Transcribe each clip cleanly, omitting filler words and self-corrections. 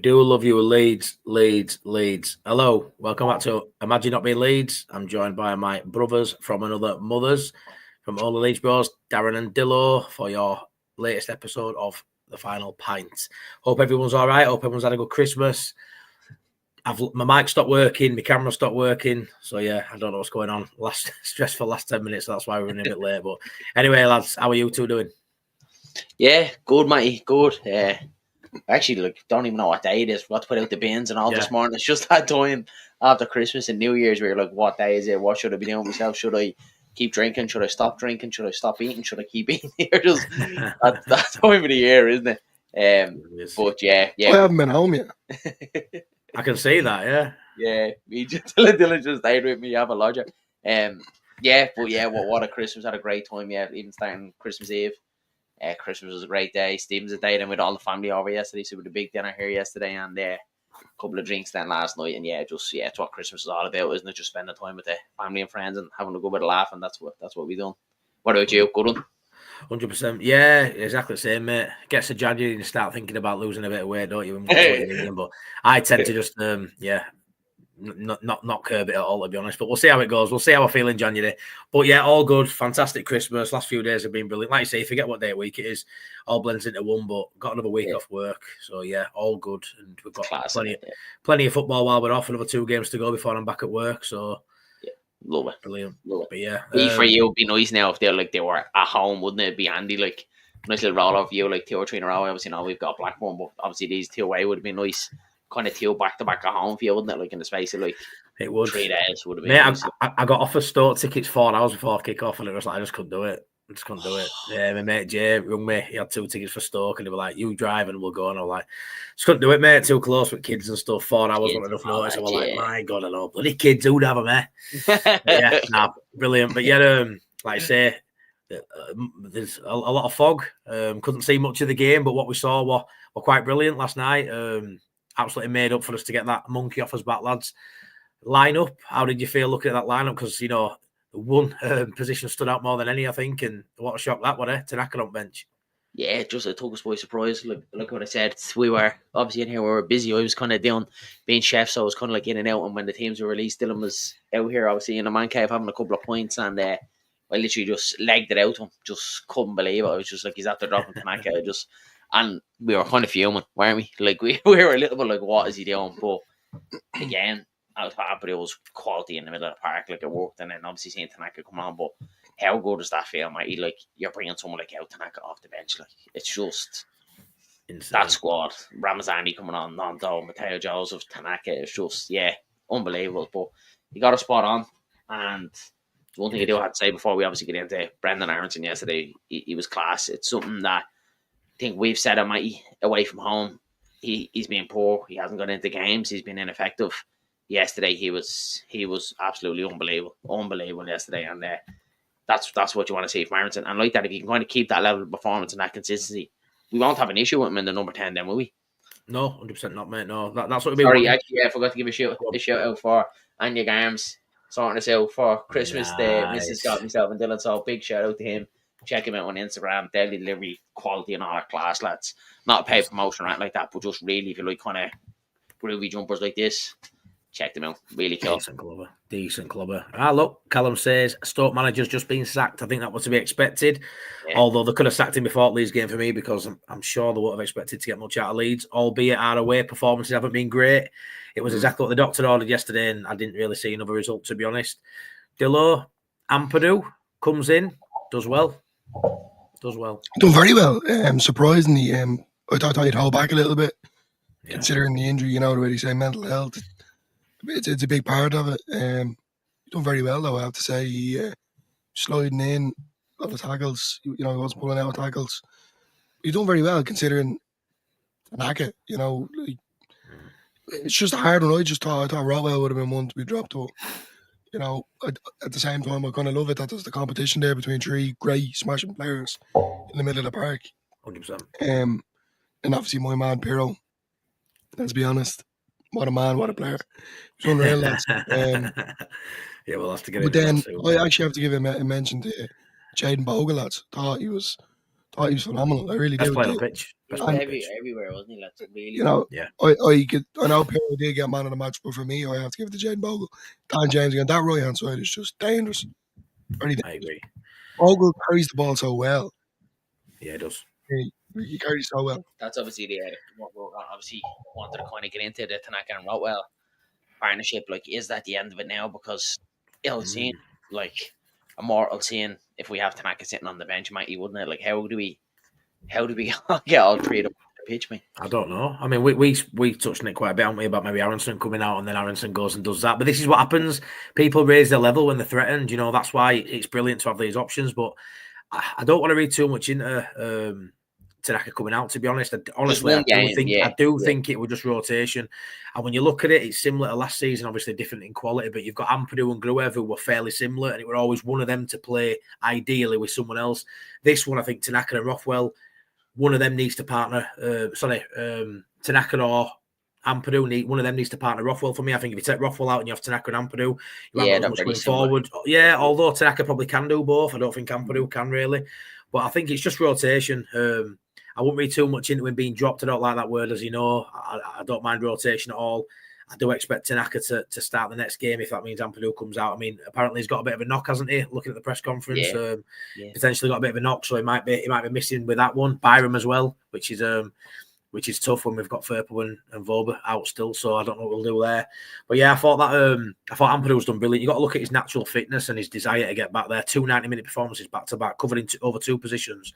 do love you, Leeds. Hello, welcome back to Imagine Not Being Leeds. I'm joined by my brothers from another mothers, from all the Leeds Bros, Darren and Dillo, for your latest episode of The Final Pint. Hope everyone's all right. Hope everyone's had a good Christmas. My mic stopped working, my camera stopped working. So, yeah, I don't know what's going on. Stressful last 10 minutes, so that's why we're running a bit late. But anyway, lads, how are you two doing? Yeah, good, Matty, good. Actually, don't even know what day it is. Forgot to put out the bins and all this morning. It's just that time after Christmas and New Year's where you're like, what day is it? What should I be doing myself? Should I keep drinking? Should I stop drinking? Should I stop eating? Should I keep eating? Just that time of the year, isn't it? But yeah. I haven't been home yet. I can see that, yeah. Yeah, Dylan just stayed with me. Have a lodger. What a Christmas. Had a great time, yeah. Even starting Christmas Eve. Christmas was a great day. Stephen's a day, then with all the family over yesterday. So we had a big dinner here yesterday and a couple of drinks then last night. And it's what Christmas is all about, isn't it? Just spending time with the family and friends and having a good bit of laugh, and that's what we done. What about you? Good one? 100%. Yeah, exactly the same, mate. Gets to January and you start thinking about losing a bit of weight, don't you? But I tend to just, not curb it at all, to be honest. But we'll see how it goes. We'll see how I feel in January. But yeah, all good. Fantastic Christmas. Last few days have been brilliant. Like you say, forget what day of week it is. All blends into one, but got another week off work. So yeah, all good. And we've got plenty of football while we're off. Another 2 games to go before I'm back at work. So love it. Brilliant. Love it. But yeah. For you, it'd be nice now if they were at home, wouldn't it? It'd be handy, like nice little roll off you, like 2 or 3 in a row. Obviously now we've got Blackburn, but obviously these 2 away would have been nice. Kind of 2 back to back at home for you, wouldn't it? Like in the space of like it would 3 days would have been. Mate, nice. I got offered Stoke tickets 4 hours before kick-off, and it was like I just couldn't do it. Yeah, my mate Jay rung me. He had 2 tickets for Stoke, and they were like, "You drive and we'll go." And I was like, "Just couldn't do it, mate. Too close with kids and stuff. 4 hours wasn't enough notice." I was like, "My God, I know bloody kids who'd have them, eh?" Brilliant. But yeah, like I say, there's a lot of fog. Couldn't see much of the game, but what we saw were quite brilliant last night. Absolutely made up for us to get that monkey off us back, lads. Lineup, how did you feel looking at that lineup? Because one position stood out more than any, I think, and what a shock that was, Tanaka on bench. Yeah, it took us by surprise. Look what I said. We were obviously in here. We were busy. I was kind of doing being chef, so I was kind of like in and out. And when the teams were released, Dylan was out here, obviously in the man cave having a couple of points, and I literally just legged it out to him. Just couldn't believe it. I was just like, he's after dropping Tanaka. And we were kind of fuming, weren't we? Like we were a little bit like, what is he doing? But again, I was happy it was quality in the middle of the park, like it worked. And then obviously seeing Tanaka come on, but how good does that feel, mate? Like you're bringing someone like Tanaka off the bench, like it's just insane. That squad, Ramazani coming on, Nando, Mateo Joseph, Tanaka, it's just unbelievable. But he got a spot on, and one thing I do have to say before we obviously get into Brendan Aronson yesterday, he was class. It's something that I think we've said him away from home. He's been poor. He hasn't got into games. He's been ineffective. Yesterday he was absolutely unbelievable yesterday, and that's what you want to see from Aronson. And like that, if you can kind of keep that level of performance and that consistency, we won't have an issue with him in the number 10, then will we? No, 100% not, mate. No, that's what it'll be. Sorry, actually, I forgot to give a shout out for Anya Garms sorting us out for Christmas. Nice. Mrs. got myself and Dylan, so big shout out to him. Check him out on Instagram. Daily delivery, quality and all that class, lads. Not a paid promotion or anything like that, but just really, if you like kind of groovy jumpers like this, check them out. Really cool. Decent clubber. Look, Callum says Stoke manager's just been sacked. I think that was to be expected. Yeah. Although they could have sacked him before Leeds game for me, because I'm sure they wouldn't have expected to get much out of Leeds, albeit our away performances haven't been great. It was exactly what the doctor ordered yesterday, and I didn't really see another result, to be honest. Dillo, Ampadu comes in, does well. Done very well. Surprisingly, I thought he'd hold back a little bit, considering the injury. The way they say mental health. It's a big part of it. Done very well, though, I have to say. He sliding in a lot of tackles. He wasn't pulling out tackles. He's done very well, considering Tanaka. It's just a hard one. I thought Rowell would have been one to be dropped to. At the same time, I kind of love it that there's the competition there between 3 great smashing players in the middle of the park. 100%. And obviously my man Pirro. Let's be honest, what a man, what a player. He's unreal, lads. We'll have to get. But then I actually have to give a mention to Jaden Bogle, lads. Thought he was thought he was phenomenal. I really Best do. player on pitch. He Best was player on pitch. everywhere, wasn't he? That's really You know, Yeah. I know Pirro did get man of the match, but for me, I have to give it to Jaden Bogle. Dan James again. That right hand side is just dangerous. Very dangerous. I agree. Bogle carries the ball so well. Yeah, it does. He carries so well. That's obviously what we're obviously wanted to kind of get into the Tanaka and Rotwell partnership. Like, is that the end of it now? Because it'll seem like a mortal sin if we have Tanaka sitting on the bench, Matty, wouldn't it? Like, how do we get all three of them on the pitch, mate? I don't know. I mean, we touched on it quite a bit, haven't we, about maybe Aronson coming out and then Aronson goes and does that. But this is what happens. People raise their level when they're threatened. You know, that's why it's brilliant to have these options. But I don't want to read too much into Tanaka coming out, to be honest. Honestly, I do think it was just rotation. And when you look at it, it's similar to last season, obviously different in quality, but you've got Ampadu and Gruev who were fairly similar, and it were always one of them to play ideally with someone else. This one, I think Tanaka and Rothwell, one of them needs to partner. Tanaka or Ampadu, one of them needs to partner Rothwell for me. I think if you take Rothwell out and you have Tanaka and Ampadu, you haven't got much going forward. Yeah, although Tanaka probably can do both. I don't think Ampadu can really. But I think it's just rotation. I wouldn't read too much into him being dropped. I don't like that word, as you know. I don't mind rotation at all. I do expect Tanaka to start the next game if that means Ampadu comes out. I mean, apparently he's got a bit of a knock, hasn't he? Looking at the press conference, potentially got a bit of a knock, so he might be missing with that one. Byram as well, which is tough when we've got Firpo and Voba out still. So I don't know what we'll do there. But yeah, I thought Ampadu was done brilliant. You got to look at his natural fitness and his desire to get back there. 2 90-minute performances back to back, covered in over 2 positions.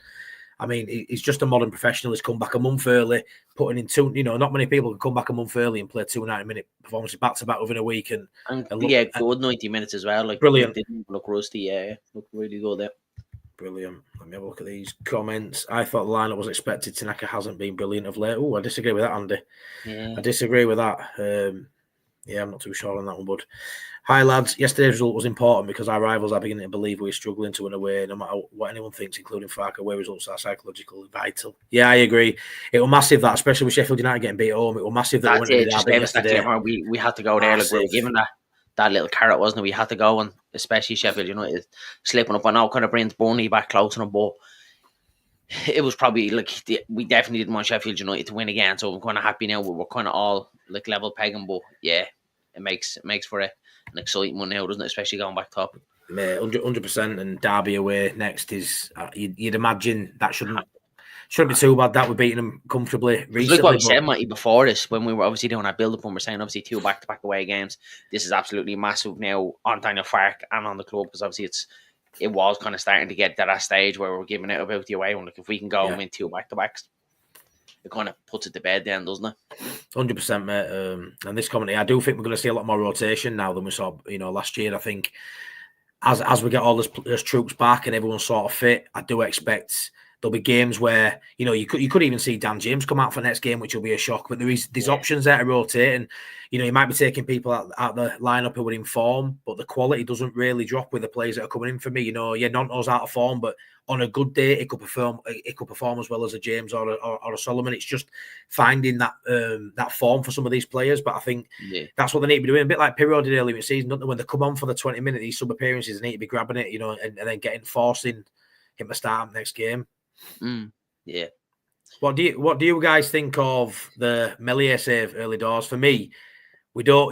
I mean, he's just a modern professional. He's come back a month early, putting in 2. You know, not many people can come back a month early and play 2 90-minute performances back to back within a week. And good 90 minutes as well. Like, brilliant. Didn't look rusty. Yeah, look really good there. Brilliant. Let me have a look at these comments. I thought the lineup was expected. Tanaka hasn't been brilliant of late. Oh, I disagree with that, Andy. Yeah. I disagree with that. I'm not too sure on that one, bud. Hi, lads. Yesterday's result was important because our rivals are beginning to believe we're struggling to win away, no matter what anyone thinks, including Farke. Away results are psychologically vital. Yeah, I agree. It was massive that, especially with Sheffield United getting beat at home. It was massive that we went to the yesterday. We had to go there. Like, we were given that little carrot, wasn't it? We had to go, and especially Sheffield United slipping up. I know kind of brings Burnley back close enough, but it was probably like we definitely didn't want Sheffield United to win again. So I'm kind of happy now. We're kind of all like level pegging, but yeah, it makes for an exciting one now, doesn't it? Especially going back top. Yeah, 100%. And Derby away next is you'd imagine that shouldn't be too bad. That we're beating them comfortably recently. Like what we said, Matty, before this, when we were obviously doing our build-up, and we're saying obviously 2 back-to-back away games. This is absolutely massive now on Daniel Farke and on the club, because obviously it was kind of starting to get to that stage where we're giving it about the away one. Like, if we can go and win 2 back-to-backs, it kind of puts it to bed then, doesn't it? 100%, mate. And this comedy, I do think we're going to see a lot more rotation now than we saw, last year. I think as we get all those troops back and everyone's sort of fit, I do expect there'll be games where you could even see Dan James come out for the next game, which will be a shock. But there's options there to rotate, and you might be taking people out the lineup who are in form, but the quality doesn't really drop with the players that are coming in for me. Nonto's out of form, but on a good day, it could perform as well as a James or a Solomon. It's just finding that form for some of these players. But I think that's what they need to be doing. A bit like Pirro did earlier in the season. When they come on for the 20 minutes, these sub appearances, they need to be grabbing it, and then forcing him to start next game. Yeah. What do you guys think of the Meslier save early doors? For me, we don't,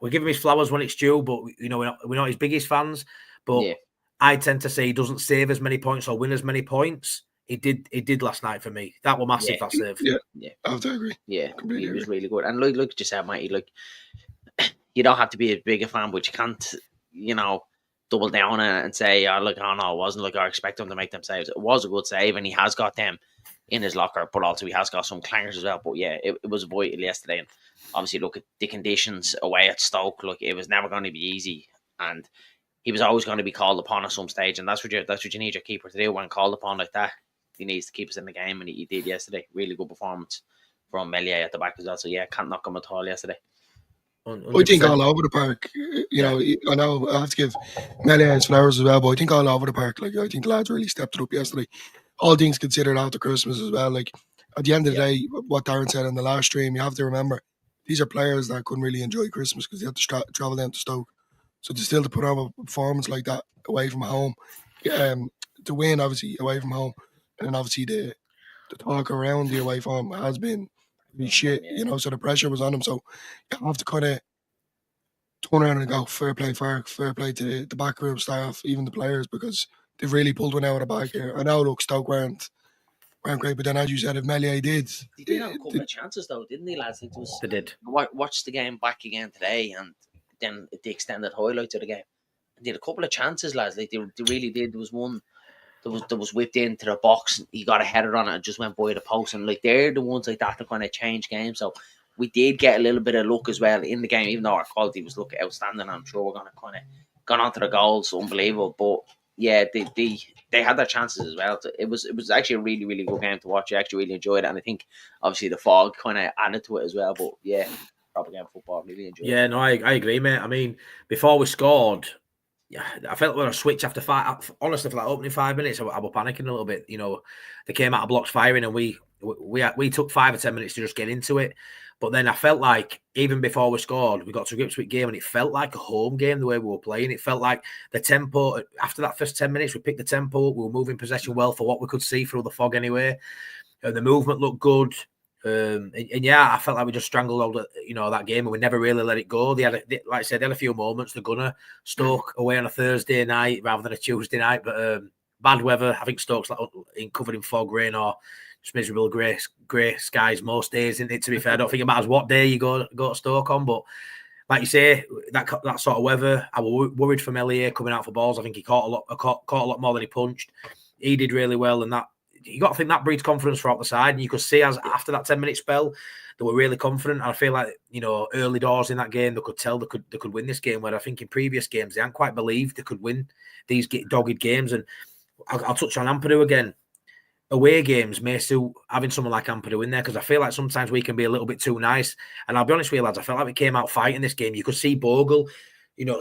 we give him his flowers when it's due, but we're not his biggest fans. But I tend to say he doesn't save as many points or win as many points. He did last night for me. That was massive. That save. Yeah. I have to agree. Yeah, he was really good. And look, just said, Matty, like, you don't have to be a bigger fan, but you can't, double down and say, no, it wasn't like I expect him to make them saves. It was a good save, and he has got them in his locker, but also he has got some clangers as well. But yeah, it was vital yesterday. And obviously, look at the conditions away at Stoke. Look, it was never going to be easy, and he was always going to be called upon at some stage. And that's what you need your keeper to do when called upon like that. He needs to keep us in the game, and he did yesterday. Really good performance from Meslier at the back as well. So yeah, can't knock him at all yesterday. 100%. I think all over the park. I know I have to give Meslier his flowers as well, but I think all over the park. Like, I think the lads really stepped it up yesterday. All things considered after Christmas as well. Like, at the end of the day, what Darren said in the last stream, you have to remember these are players that couldn't really enjoy Christmas because they had to travel down to Stoke. So to put on a performance like that away from home, to win obviously away from home, and obviously the talk around the away form has been shit, you know. So the pressure was on him. So you have to kind of turn around and go, fair play, fair play to the backroom staff, even the players, because they've really pulled one out of the bag here. I know, look, Stoke weren't great, but then as you said, if Melier did, They did have a couple of chances though, didn't they, lads? Like, They did. Watched the game back again today, and then the extended highlights of the game. They had a couple of chances, lads. Like they really did. There was one that was whipped into the box. He got a header on it and just went by the post. And like they're the ones like that that kind of change games. So we did get a little bit of luck as well in the game, even though our quality was outstanding. I'm sure we're gonna kind of gone on to the goals, unbelievable. But yeah, they had their chances as well. It was actually a really, really good game to watch. I actually really enjoyed it, and I think obviously the fog kind of added to it as well. But yeah, proper game of football, really enjoyed it. Yeah, no, I agree, mate. I mean, before we scored, yeah, I felt when I switched after 5. Honestly, for that opening 5 minutes, I was panicking a little bit. You know, they came out of blocks firing, and we took 5 or 10 minutes to just get into it. But then I felt like even before we scored, we got to grips with the game, and it felt like a home game the way we were playing. It felt like the tempo after that first 10 minutes, we picked the tempo up. We were moving possession well for what we could see through the fog anyway. And the movement looked good. And yeah, I felt like we just strangled all that game, and we never really let it go. Like I said, they had a few moments. The Gunner, Stoke away on a Thursday night rather than a Tuesday night, but bad weather. I think Stoke's covered in fog, rain, or just miserable grey skies most days. Isn't it? To be fair, I don't think it matters what day you go to Stoke on, but like you say, that sort of weather, I was worried for Melier coming out for balls. I think he caught a lot more than he punched. He did really well, and that. You got to think that breeds confidence throughout the side, and you could see as after that 10-minute spell, they were really confident. And I feel like early doors in that game, they could tell they could win this game. Where I think in previous games they hadn't quite believed they could win these dogged games. And I'll touch on Ampadu again. Away games may suit having someone like Ampadu in there, because I feel like sometimes we can be a little bit too nice. And I'll be honest with you, lads, I felt like we came out fighting this game. You could see Bogle,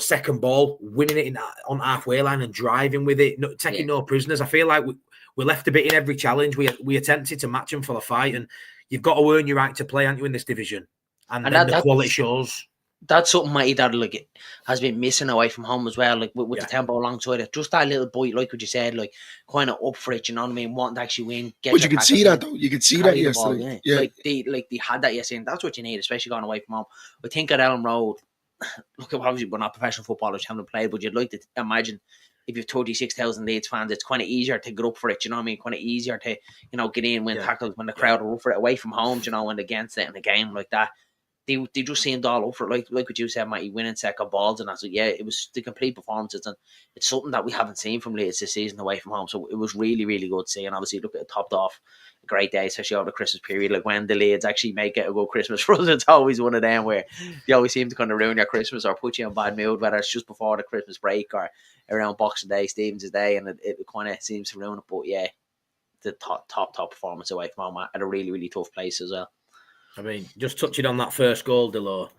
second ball, winning it on halfway line and driving with it, taking no prisoners. I feel like we left a bit in every challenge. We attempted to match them for the fight, and you've got to earn your right to play, aren't you, in this division? And then the quality shows. That's something, Matty, that has been missing away from home as well. Like with the tempo alongside it, just that little bite, like what you said, like kind of up for it. You know what I mean? Wanting to actually win. But you could see that though. You could see that yesterday. Yeah, they had that yesterday, and that's what you need, especially going away from home. I think at Elm Road, look, obviously we're not professional footballers, haven't played, but you'd like to imagine if you've 36,000 Leeds fans, it's kind of easier to get up for it. You know what I mean? Kind of easier to get in when tackles, when the crowd are up for it. Away from home, and against it in a game like that. They just seemed all over it, like what you said, Matty, winning second balls and that. So yeah, it was the complete performances, and it's something that we haven't seen from Leeds this season away from home. So it was really, really good to see. And obviously, look, it topped off a great day, especially over the Christmas period. Like when the Leeds actually make it a good Christmas for us, it's always one of them where they always seem to kind of ruin your Christmas or put you in a bad mood, whether it's just before the Christmas break or around Boxing Day, Stevens' Day, and it kind of seems to ruin it. But yeah, the top performance away from home at a really, really tough place as well. I mean, just touching on that first goal, Dillo,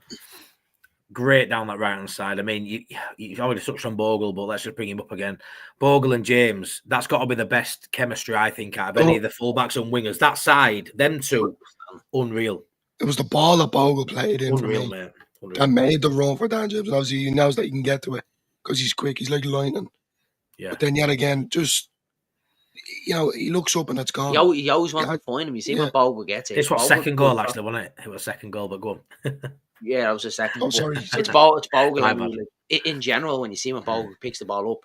great down that right-hand side. I mean, you already touched on Bogle, but let's just bring him up again. Bogle and James, that's got to be the best chemistry, I think, out of any of the fullbacks and wingers. That side, them two, unreal. It was the ball that Bogle played in unreal, for me. Mate. Unreal. That made the run for Dan James. And obviously, he knows that he can get to it because he's quick. He's like lightning. Yeah. But then yet again, just... he looks up and it's gone. He always wants to find him. You see when Bogle gets it. This was second goal, actually, wasn't it? It was second goal, but go on. Yeah, that was the second. Oh, sorry. It's Bogle. In general, when you see when Bogle picks the ball up,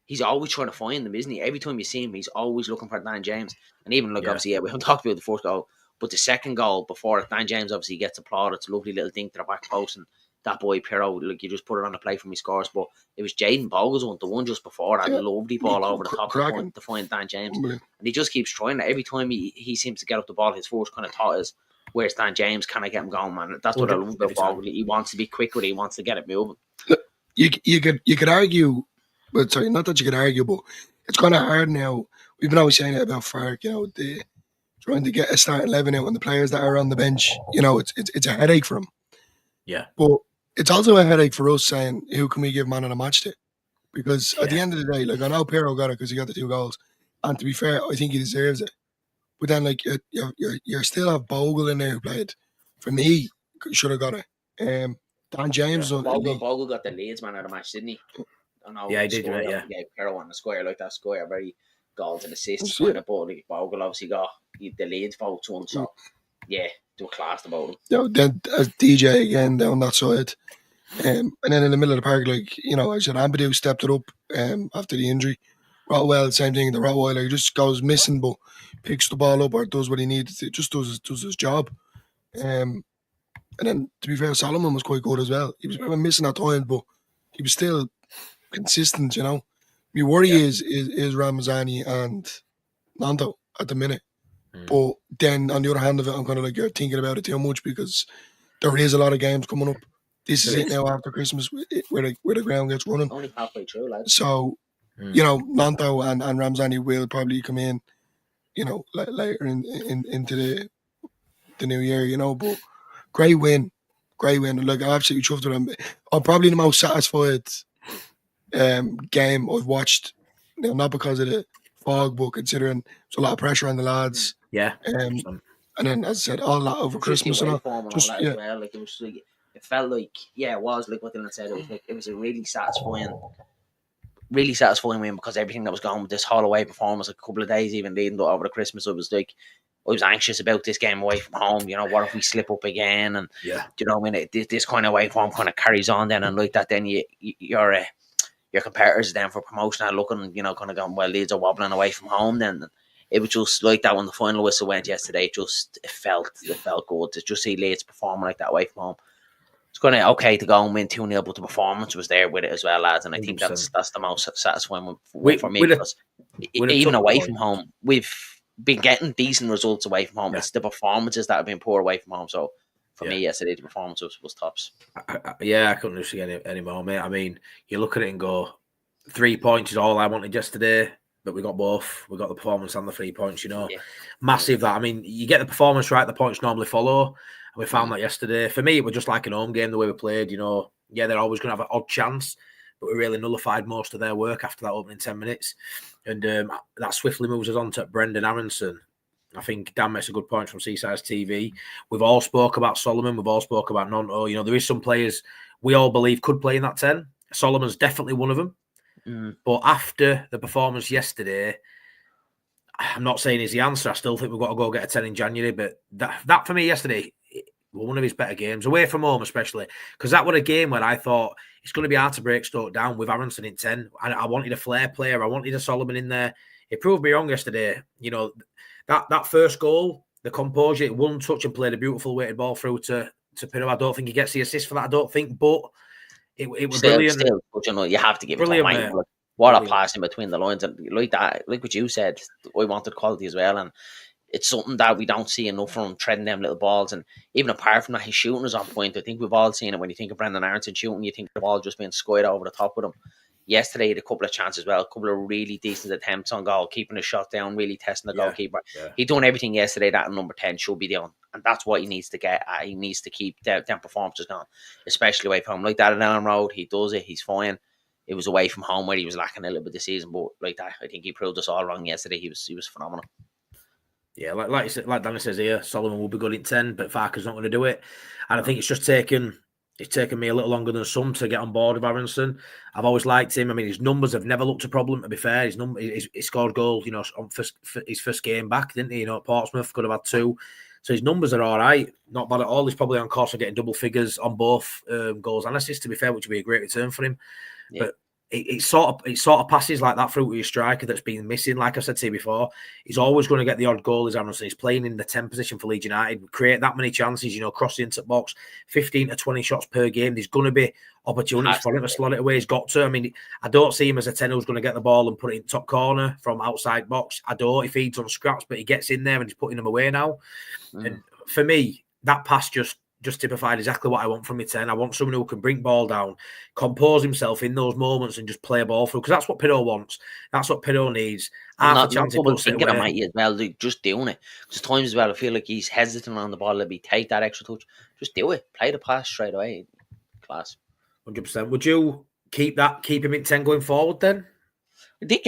he's always trying to find them, isn't he? Every time you see him, he's always looking for Dan James. And even, obviously, we haven't talked about the first goal, but the second goal before it, Dan James obviously gets applauded. It's a lovely little thing to the back post, and that boy Pirro, you just put it on the play from his scores. But it was Jaden Bogle's one, the one just before that lovely ball over the top to find Dan James. And he just keeps trying it. Every time he seems to get up the ball, his first kind of thought is, where's Dan James? Can I get him going, man? That's what I love about Bogle. He wants to be quick with it. He wants to get it moving. You could argue, but sorry, not that you could argue, but it's kind of hard now. We've been always saying it about Fark, trying to get a starting 11 out when the players that are on the bench, it's a headache for him. Yeah. But it's also a headache for us saying, who can we give man of the match to? Because at the end of the day, I know Pirro got it because he got the 2 goals. And to be fair, I think he deserves it. But then, you still have Bogle in there who played. For me, should have got it. Dan James. Bogle got the Leeds man of the match, didn't he? Yeah, he did. Yeah. Pirro on the square, like that square, very, goals and assists. Yeah. Kind of, but like Bogle obviously got the Leeds vote to him, so yeah, they were classed about him. Then as DJ again down that side. And then in the middle of the park, like, I said, Ampadu stepped it up after the injury. Rotwell, same thing. The Rottweiler, he just goes missing, but picks the ball up or does what he needs. It just does his job. And then, to be fair, Solomon was quite good as well. He was missing at times, but he was still consistent, My worry is Ramazani and Nando at the minute. But then, on the other hand of it, I'm kind of like, you're thinking about it too much because there is a lot of games coming up. This is it now after Christmas where the ground gets running. Only halfway through, lads. So, Nanto and Ramzani will probably come in, later into the new year, But great win. Like, I'm absolutely chuffed with them. I'm probably the most satisfied game I've watched. Not because of the fog, but considering there's a lot of pressure on the lads. Yeah. And then, as I said, all that over Christmas and all. Just as well. Like, it was like, it felt like, it was like what Dylan said. It was like, it was a really satisfying win because everything that was going with this Holloway performance, like a couple of days even leading over the Christmas, it was like, I was anxious about this game away from home. What if we slip up again? And this kind of away from home kind of carries on then, and like that, then your competitors then for promotion are looking, kind of going, well, Leeds are wobbling away from home. Then it was just like that when the final whistle went yesterday. It felt good to just see Leeds performing like that away from home. It's kind of okay to go and win 2-0, but the performance was there with it as well, lads. And I think that's the most satisfying one for me because even away from home, we've been getting decent results away from home. It's the performances that have been poor away from home. So for me, yesterday, the performance was tops. I couldn't see any more, mate. I mean, you look at it and go, 3 points is all I wanted yesterday, but we got both. We got the performance and the 3 points, Massive that. I mean, you get the performance right, the points normally follow. We found that yesterday. For me, it was just like an home game, the way we played, they're always going to have an odd chance, but we really nullified most of their work after that opening 10 minutes. And that swiftly moves us on to Brendan Aronson. I think Dan makes a good point from Seaside's TV. We've all spoke about Solomon. We've all spoke about Nonto. There is some players we all believe could play in that 10. Solomon's definitely one of them. But after the performance yesterday, I'm not saying he's the answer. I still think we've got to go get a 10 in January. But that for me yesterday, one of his better games, away from home especially, because that was a game where I thought it's going to be hard to break Stoke down with Aronson in 10. I wanted a flair player. I wanted a Solomon in there. It proved me wrong yesterday. That first goal, the composure, one touch and played a beautiful weighted ball through to Pirro. I don't think he gets the assist for that. I don't think, but it was brilliant. But you have to give it to him. What a pass in between the lines, and like that, like what you said, I wanted quality as well, and it's something that we don't see enough from him, treading them little balls. And even apart from that, his shooting is on point. I think we've all seen it. When you think of Brendan Aronson shooting, you think the ball just being skied over the top with him. Yesterday, he had a couple of chances as well, a couple of really decent attempts on goal, keeping a shot down, really testing the goalkeeper. He done everything yesterday that number 10 should be doing, and that's what he needs to get at. He needs to keep them performances going, especially away from home. Like that at Elm Road, he does it, he's fine. It was away from home where he was lacking a little bit this season, but like that, I think he proved us all wrong yesterday. He was phenomenal. Yeah, like you said, like Danny says here, Solomon will be good in 10, but Farker's not going to do it. And I think it's just taken me a little longer than some to get on board with Aronson. I've always liked him. I mean, his numbers have never looked a problem, to be fair. He scored goals, on his first game back, didn't he? At Portsmouth, could have had 2. So his numbers are all right. Not bad at all. He's probably on course of getting double figures on both goals and assists, to be fair, which would be a great return for him. Yeah. But it sort of passes like that through to your striker that's been missing. Like I said to you before, he's always going to get the odd goal. Is Aronson? He's playing in the 10 position for Leeds United. Create that many chances, cross the into box, 15 to 20 shots per game. There's going to be opportunities for him to slot it away. He's got to. I mean, I don't see him as a 10 who's going to get the ball and put it in top corner from outside box. I don't. He feeds on scraps, but he gets in there and he's putting them away now. And for me, that pass just typified exactly what I want from my 10. I want someone who can bring ball down, compose himself in those moments and just play a ball through, because that's what Pirro wants. That's what Pirro needs. Not thinking of Matty as well, just doing it. Because times as well, I feel like he's hesitant on the ball. Let me take that extra touch. Just do it. Play the pass straight away. Class. 100%. Would you keep him in 10 going forward then? I think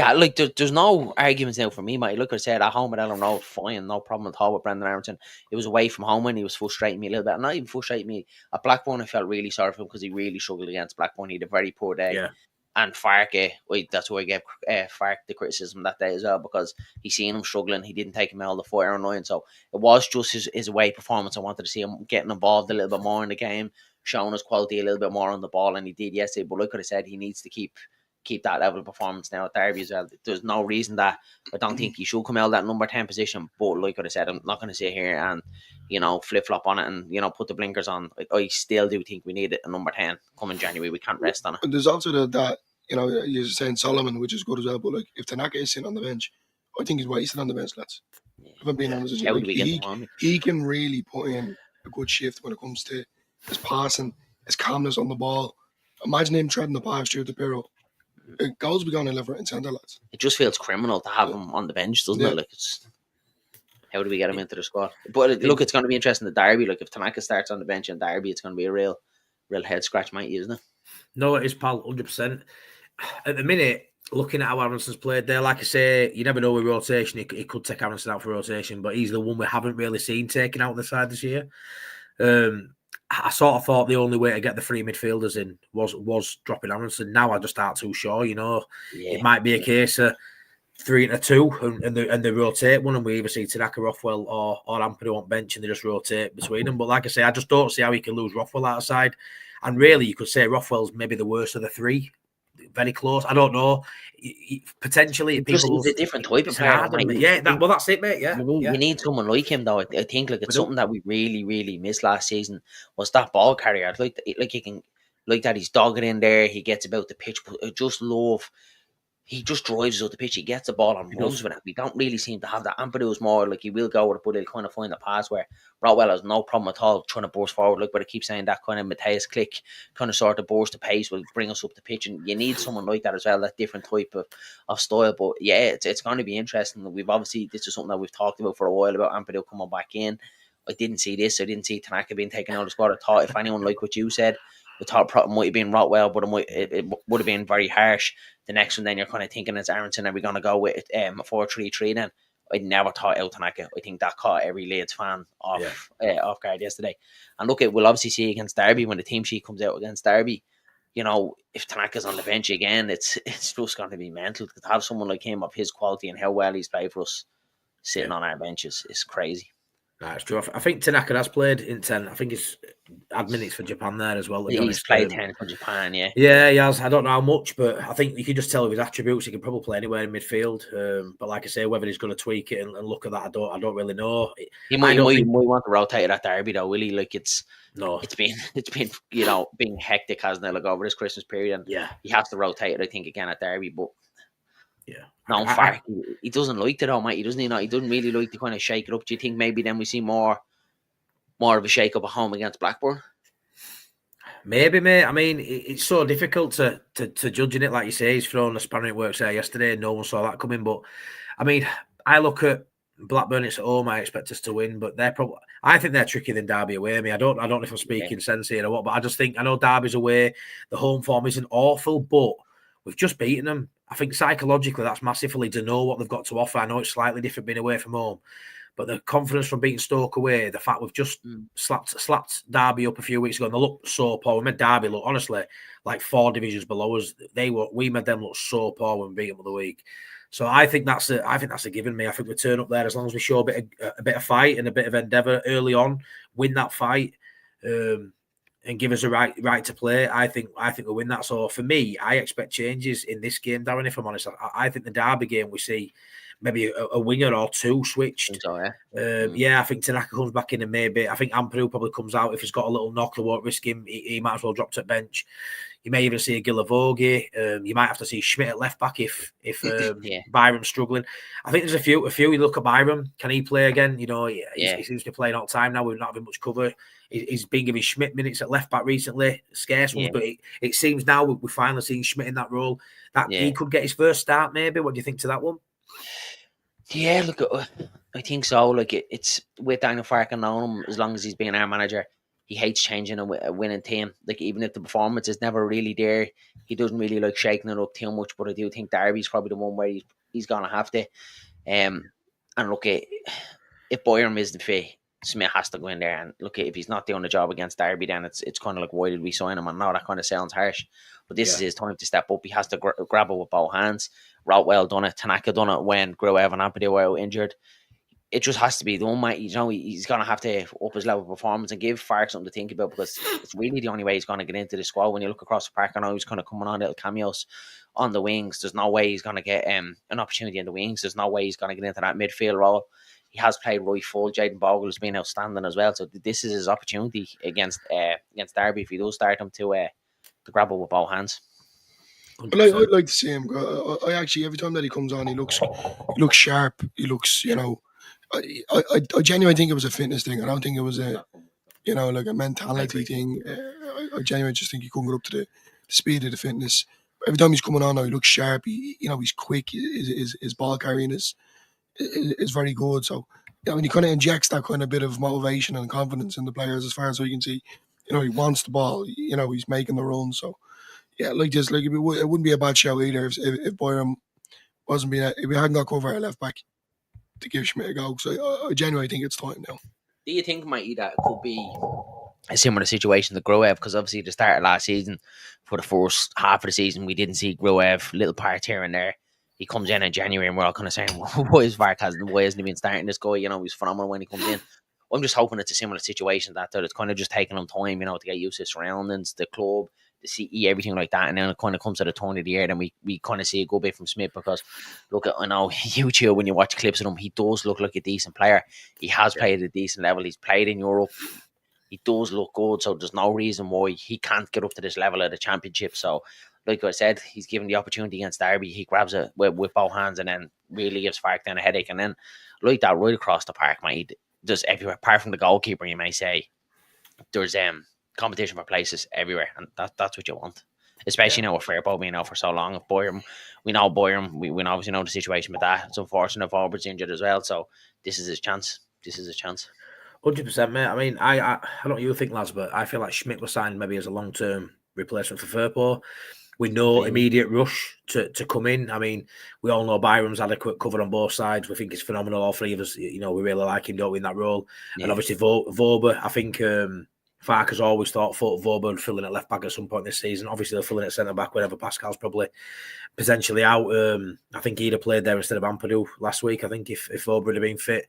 there's no arguments now for me, mate. Look, I said at home at Ellen Road, fine, no problem at all with Brendan Aronson. It was away from home when he was frustrating me a little bit. Not even frustrating me. At Blackburn, I felt really sorry for him because he really struggled against Blackburn. He had a very poor day. Yeah. And Farke, that's why I gave Farke the criticism that day as well, because he seen him struggling. He didn't take him out of the 4-9. So it was just his away performance. I wanted to see him getting involved a little bit more in the game, showing his quality a little bit more on the ball, and he did yesterday. But like I said, he needs to keep that level of performance now at Derby as well. There's no reason that I don't think he should come out of that number 10 position. But like I said, I'm not going to sit here and flip flop on it and put the blinkers on. I still do think we need a number 10 coming January. We can't rest on it. But there's also that you're saying Solomon, which is good as well. But like if Tanaka is sitting on the bench, I think he's wasted on the bench, lads. If I'm being honest, How do we get him on? He can really put in a good shift when it comes to his passing, his calmness on the ball. Imagine him treading the pass through the Pirro. Goals be going in left, right, and centre, lads. It just feels criminal to have him on the bench, doesn't it? Like, it's how do we get him into the squad? But look, it's going to be interesting. The Derby, like if Tanaka starts on the bench in Derby, it's going to be a real head scratch, might you, isn't it? No, it is, pal, 100%. At the minute, looking at how Aronson's played there, like I say, you never know with rotation. He could take Aronson out for rotation, but he's the one we haven't really seen taken out of the side this year. I sort of thought the only way to get the three midfielders in was dropping Aronson. Now I just aren't too sure. It might be a case of 3-2 and they rotate one, and we either see Tanaka, Rothwell, or Ampadu on bench, and they just rotate between them. But like I say, I just don't see how he can lose Rothwell outside. And really, you could say Rothwell's maybe the worst of the three. Very close. I don't know. Potentially, he's a different type of player. That's it, mate. Yeah, you need someone like him, though. I think like it's something that we really, really missed last season was that ball carrier. Like you can like that. He's dogging in there. He gets about the pitch. But I just love. He just drives out the pitch. He gets the ball and runs with it. We don't really seem to have that. Ampadu is more like he will go with it, but he'll kind of find the pass where Rothwell has no problem at all trying to burst forward. Like, but I keep saying that kind of Matthias click, kind of sort of burst the pace will bring us up the pitch. And you need someone like that as well, that different type of style. But yeah, it's going to be interesting. We've obviously, this is something that we've talked about for a while about Ampadu coming back in. I didn't see this. I didn't see Tanaka being taken out of the squad. I thought if anyone like what you said, I thought it might have been Rothwell, but it would have been very harsh. The next one, then you're kind of thinking it's Aronson. Are we going to go with a 4-3-3 then? I never thought El Tanaka. I think that caught every Leeds fan off guard yesterday. And look, we'll obviously see against Derby when the team sheet comes out against Derby. If Tanaka's on the bench again, it's just going to be mental. To have someone like him of his quality and how well he's played for us sitting on our benches is crazy. That's true. I think Tanaka has played in 10. I think he's had minutes for Japan there as well. He's played 10 for Japan, yeah. Yeah, he has. I don't know how much, but I think you can just tell with his attributes, he can probably play anywhere in midfield. But like I say, whether he's going to tweak it and look at that, I don't really know. He might want to rotate at Derby though, will he? Like it's been being hectic, hasn't it? Like over this Christmas period, and he has to rotate it, I think, again at Derby, but. Yeah. No, in fact, he doesn't like it though, mate. He doesn't really like to kind of shake it up. Do you think maybe then we see more of a shake up at home against Blackburn? Maybe, mate. I mean, it's so difficult to judge in it. Like you say, he's thrown the spanner in works there yesterday. No one saw that coming. But I mean, I look at Blackburn. It's at home. I expect us to win, but I think they're trickier than Derby away. I mean, I don't know if I'm speaking sense here or what, but I just think I know Derby's away. The home form isn't awful, but we've just beaten them. I think psychologically that's massively to know what they've got to offer. I know it's slightly different being away from home, but the confidence from beating Stoke away, the fact we've just slapped Derby up a few weeks ago, and they looked so poor. We made Derby look, honestly, like 4 divisions below us. We made them look so poor when we beat them the other week. So I think that's a given me. I think we turn up there as long as we show a bit of fight and a bit of endeavour early on, win that fight. And give us a right to play. I think we'll win that. So for me, I expect changes in this game, Darren. If I'm honest, I think the Derby game we see maybe a winger or two switched. I think Tanaka comes back in, and maybe I think Ampadu probably comes out if he's got a little knock. They won't risk him. He might as well drop to the bench. You may even see a Gilavogi. You might have to see Schmidt at left back if Byram's struggling. I think there's a few. You look at Byram, can he play again? He seems to be playing all the time now. We've not having much cover. He's been giving Schmidt minutes at left back recently, scarce ones, but it seems now we're finally seeing Schmidt in that role. That he could get his first start. Maybe. What do you think to that one? Yeah, look, I think so. Like it's with Daniel Farke knowing him as long as he's been our manager. He hates changing a winning team. Like even if the performance is never really there, he doesn't really like shaking it up too much. But I do think Derby's probably the one where he's gonna have to. And look, if Byram isn't fit, Smith has to go in there and look. If he's not doing the job against Derby, then it's kind of like, why did we sign him? And now that kind of sounds harsh, but this is his time to step up. He has to grab it with both hands. Routwell done it. Tanaka done it when Gruev and Ampadu were out injured. It just has to be the one, mate. He's going to have to up his level of performance and give Fark something to think about, because it's really the only way he's going to get into the squad. When you look across the park, I know he's kind of coming on little cameos on the wings. There's no way he's going to get an opportunity in the wings. There's no way he's going to get into that midfield role. He has played right full. Jaden Bogle has been outstanding as well. So this is his opportunity against Derby, if he does start him, to grab it with both hands. I'd like to see him. I actually, every time that he comes on, he looks sharp. He looks, I genuinely think it was a fitness thing. I don't think it was a mentality thing. I genuinely just think he couldn't get up to the speed of the fitness. Every time he's coming on now, he looks sharp. He's quick. His ball carrying is very good. So, he kind of injects that kind of bit of motivation and confidence in the players, as far as we can see. He wants the ball. He's making the run. So, yeah, it wouldn't be a bad show either if Boyram wasn't being, if we hadn't got cover at left back to give Schmidt a go. So I genuinely think it's time now. Do you think, Matty, that it could be a similar situation to Gruev? Because obviously the start of last season, for the first half of the season, we didn't see Gruev, little part here and there. He comes in January and we're all kind of saying, why hasn't he been starting this guy? He's phenomenal when he comes in. I'm just hoping it's a similar situation, that it's kind of just taking him time, to get used to his surroundings, the club, the CE, everything like that, and then it kind of comes to the turn of the year, then we kind of see a good bit from Smith. Because look, I know you two, when you watch clips of him, he does look like a decent player. He has played at a decent level. He's played in Europe. He does look good, so there's no reason why he can't get up to this level of the Championship. So, like I said, he's given the opportunity against Derby. He grabs it with both hands and then really gives Fark then a headache. And then, like that, right across the park, mate, there's everywhere, apart from the goalkeeper, you may say, there's competition for places everywhere, and that's what you want, especially now with Fairbow being out for so long. If Boyram, we obviously know the situation with that. It's unfortunate if Auburn's injured as well, so this is his chance. 100%, mate. I mean, I don't know what you think, lads, but I feel like Schmidt was signed maybe as a long-term replacement for Firpo. With no immediate rush to come in. I mean, we all know Byram's adequate cover on both sides. We think he's phenomenal, all three of us. We really like him, don't we, in that role. Yeah. And obviously, Voba, I think Fark has always thought Voba would fill in at left back at some point this season. Obviously, they'll fill in at centre back whenever Pascal's probably potentially out. I think he'd have played there instead of Ampadu last week, I think, if Voba would have been fit.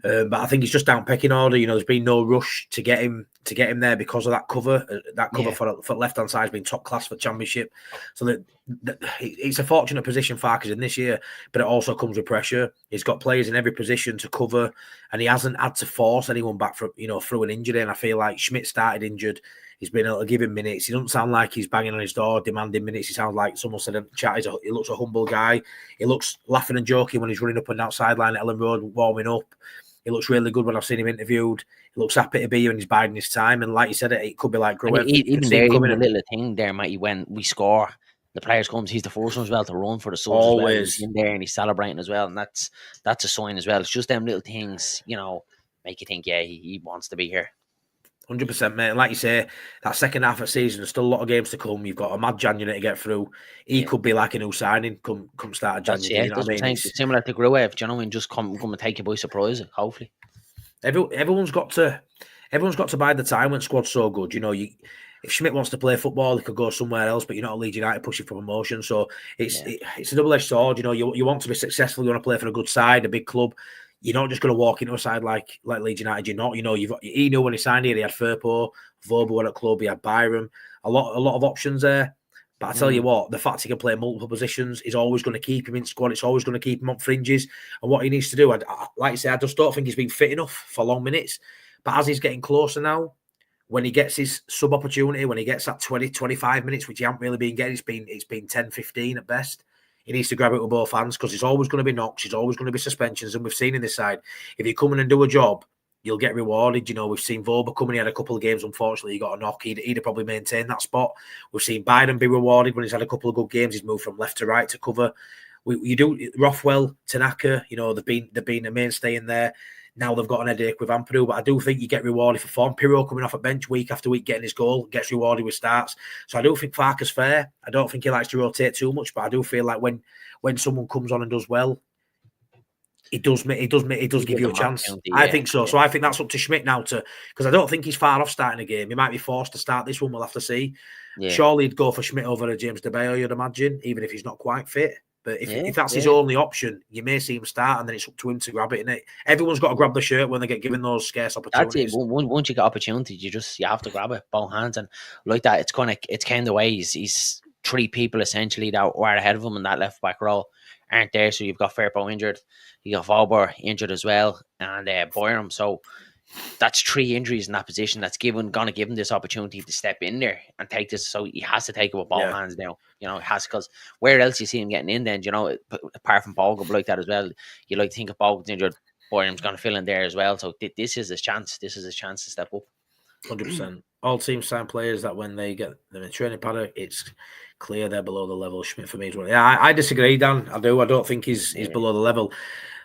But I think he's just down pecking order. There's been no rush to get him there because of that cover. That cover for left hand side has been top class for Championship. So that it's a fortunate position Farkas in this year, but it also comes with pressure. He's got players in every position to cover, and he hasn't had to force anyone back from through an injury. And I feel like Schmidt started injured. He's been able to give him minutes. He doesn't sound like he's banging on his door, demanding minutes. He sounds like someone said in the chat, he looks a humble guy. He looks laughing and joking when he's running up and down sideline at Ellen Road, warming up. He looks really good when I've seen him interviewed. He looks happy to be here and he's biding his time. And like you said, it could be like Gruev. Even a little thing there, Matty, when we score, the players comes, he's the first one as well to run for the subs. Always. As well. He's in there and he's celebrating as well. And that's a sign as well. It's just them little things, make you think, yeah, he wants to be here. 100%, mate. And like you say, that second half of the season, there's still a lot of games to come. You've got a mad January to get through. He could be like a new signing come start of January. You know what I mean? It's similar to Gruev, and just come and take you by surprise, hopefully. Everyone's got to bide the time when squad's so good. If Schmidt wants to play football, he could go somewhere else, but you're not a Leeds United pushing for promotion. So it's a double-edged sword. You want to be successful, you want to play for a good side, a big club. You're not just going to walk into a side like Leeds United. You're not. He knew when he signed here, he had Firpo, Voba at club, he had Byram. A lot of options there. But I tell you what, the fact he can play multiple positions is always going to keep him in squad. It's always going to keep him on fringes. And what he needs to do, like I say, I just don't think he's been fit enough for long minutes. But as he's getting closer now, when he gets his sub opportunity, when he gets that 20, 25 minutes, which he hasn't really been getting, it's been 10, 15 at best. He needs to grab it with both hands because there's always going to be knocks, there's always going to be suspensions. And we've seen in this side, if you come in and do a job, you'll get rewarded. We've seen Voba come in, he had a couple of games, unfortunately, he got a knock. He'd have probably maintained that spot. We've seen Biden be rewarded when he's had a couple of good games. He's moved from left to right to cover. You do Rothwell, Tanaka, they've been a mainstay in there. Now they've got an headache with Ampadu, but I do think you get rewarded for form. Pirro coming off a bench week after week, getting his goal, gets rewarded with starts. So I do think Farkas fair. I don't think he likes to rotate too much, but I do feel like when someone comes on and does well, It does give you a chance. I think so. Yeah. So I think that's up to Schmidt now because I don't think he's far off starting a game. He might be forced to start this one. We'll have to see. Yeah. Surely he'd go for Schmidt over James De Bayo, you'd imagine, even if he's not quite fit. But if that's his only option, you may see him start, and then it's up to him to grab it. Innit? Everyone's got to grab the shirt when they get given those scarce opportunities. That's it. Once you get opportunities, you have to grab it both hands, and like that. It's kind of the way he's 3 people essentially that were ahead of him in that left back row aren't there. So you've got Firpo injured, you got Vauber injured as well, and Boyram. So that's 3 injuries in that position. That's gonna give him this opportunity to step in there and take this. So he has to take it with both hands now. You know, it has, because where else you see him getting in then? You know, apart from Bogle like that as well. You like to think if Bogle's injured, Boyram's going to fill in there as well. So this is his chance. This is his chance to step up. 100%. All teams sign players that when they get them in training paddock, it's clear they're below the level. Schmidt for me is one. Yeah, I disagree, Dan. I do. I don't think he's below the level.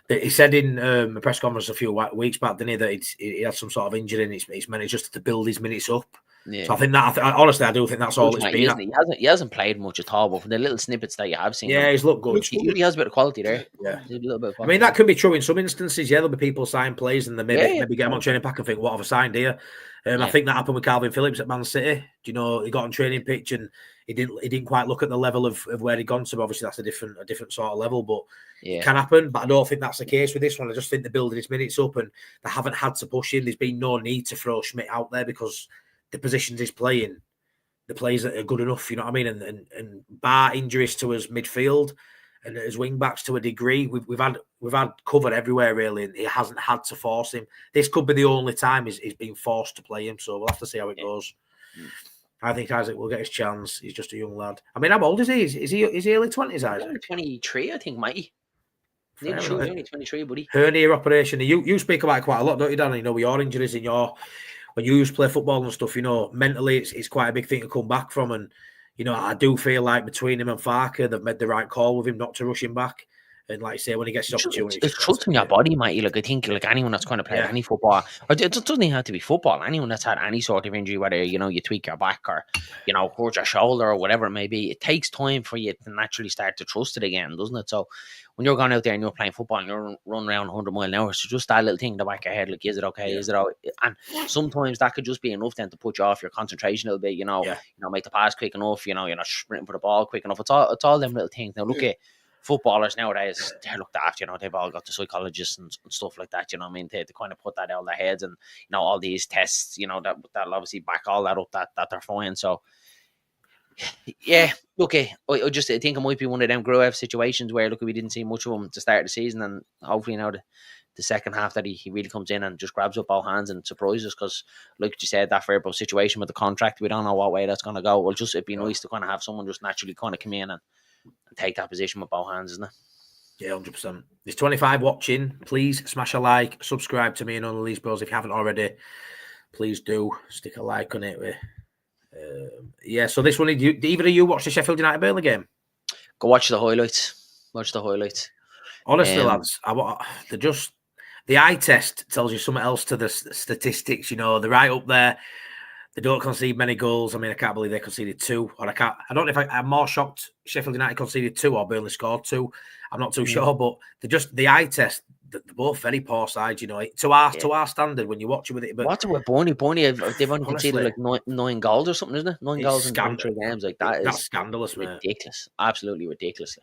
He said in a press conference a few weeks back, didn't he, that he had some sort of injury and it's meant just to build his minutes up. Yeah. So I think that, honestly, I do think that's all it's been. He hasn't played much at all, but from the little snippets that you have seen, he's looked good. He has a bit of quality there. Yeah, a little bit of quality. I mean, that could be true in some instances. Yeah, there'll be people sign players and they maybe get him on training pack and think, what have I signed here? I think that happened with Calvin Phillips at Man City. Do you know, he got on training pitch and he didn't quite look at the level of where he'd gone to. Obviously, that's a different sort of level, but it can happen. But I don't think that's the case with this one. I just think they're building his minutes up and they haven't had to push him. There's been no need to throw Schmidt out there because the positions he's playing, the players that are good enough, you know what I mean? And bar injuries to his midfield and his wing backs to a degree, we've had cover everywhere really, and he hasn't had to force him. This could be the only time he's been forced to play him, so we'll have to see how it goes. I think Isaac will get his chance. He's just a young lad. I mean, how old is he? Is he early 20s, Isaac? 23, I think, Matty. He's only 23, buddy. Hernia operation. You speak about it quite a lot, don't you, Dan? You know, with your injuries in when you used to play football and stuff, you know, mentally it's quite a big thing to come back from. And, you know, I do feel like between him and Farker, they've made the right call with him not to rush him back. And like I say, when he gets his opportunity, it's trusting your body, mate. Like I think, like anyone that's kind of played any football, or it doesn't even have to be football. Anyone that's had any sort of injury, whether you tweak your back or hurt your shoulder or whatever it may be, it takes time for you to naturally start to trust it again, doesn't it? So when you're going out there and you're playing football and you're running around 100 mile an hour, so just that little thing in the back of your head, like, is it okay? Is it all? And sometimes that could just be enough then to put you off your concentration a little bit. Make the pass quick enough. You're not sprinting for the ball quick enough. It's all them little things. Now look at footballers nowadays, they're looked after, they've all got the psychologists and stuff like that, you know what I mean, to kind of put that out of their heads, and all these tests, that'll obviously back all that up, that they're fine. So yeah, okay, I think it might be one of them Gruev situations where we didn't see much of him to start the season, and hopefully now the second half that he really comes in and just grabs up all hands and surprises, because like you said, that Firpo situation with the contract, we don't know what way that's going to go. Well, it'd be nice to kind of have someone just naturally kind of come in and take that position with both hands, isn't it? Yeah, 100%. There's 25 watching. Please smash a like, subscribe to me and all the Leeds Bros if you haven't already. Please do stick a like on it. So this one, did either of you watch the Sheffield United Burnley game? Go watch the highlights. Honestly, lads, the eye test tells you something else to the statistics. They're right up there. They don't concede many goals. I mean, I can't believe they conceded 2. Or I don't know if I'm more shocked Sheffield United conceded 2 or Burnley scored 2. I'm not too sure, but the eye test. They're both very poor sides, to our standard when you watch it with it. But what's it with Boney? They've only conceded like 9 goals or something, isn't it? 9 goals in 3 games, like that. That's scandalous, man. Ridiculous, absolutely ridiculous.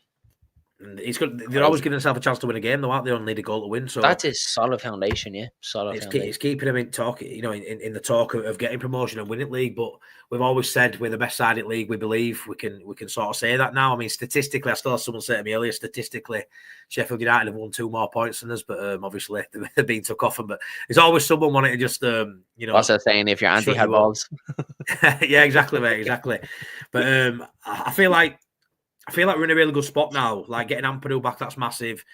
They're always giving themselves a chance to win a game, though, aren't they? Only need a goal to win. So that's a solid foundation, yeah. It's keeping them in talk, in the talk of getting promotion and winning league. But we've always said we're the best side in league. We believe we can sort of say that now. I mean, statistically, I still had someone say to me earlier. Statistically, Sheffield United have won 2 more points than us, but obviously they're being took off them. But there's always someone wanting to just What's that saying? If your auntie had balls. Yeah, exactly, mate. Exactly. But I feel like we're in a really good spot now. Like getting Ampadu back, that's massive.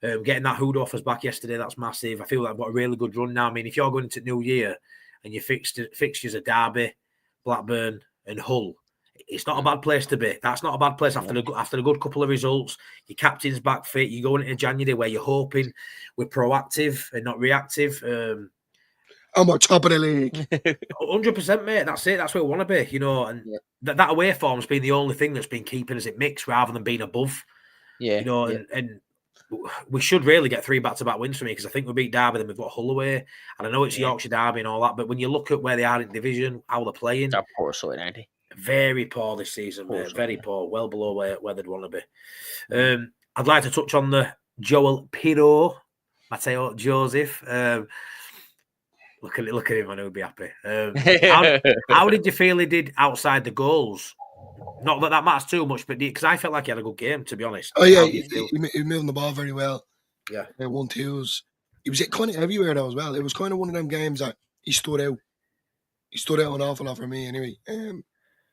Getting that Hudo offers back yesterday, that's massive. I feel like I've got a really good run now. I mean, if you're going into New Year and your fixtures are Derby, Blackburn and Hull, it's not a bad place to be. That's not a bad place after a good couple of results. Your captain's back fit. You go into January where you're hoping we're proactive and not reactive. I'm on top of the league. 100%, mate. That's it. That's where we want to be, and that away form's been the only thing that's been keeping us in mix rather than being above. Yeah. And we should really get 3 back-to-back wins for me, because I think we beat Derby, then we've got Hull away, and I know it's Yorkshire Derby and all that, but when you look at where they are in division, how they're playing, they're poor side, aren't they? Very poor this season, Poor mate. side, Very poor, well below where they'd want to be. I'd like to touch on the Joel Pirro, Matteo Joseph. Look at him, I know he'd be happy. How did you feel he did outside the goals? Not that matters too much, but because I felt like he had a good game, to be honest. Oh yeah, he moved the ball very well. Yeah, 1-2s. He was kind of everywhere though as well. It was kind of one of them games that he stood out. He stood out an awful lot for me anyway. He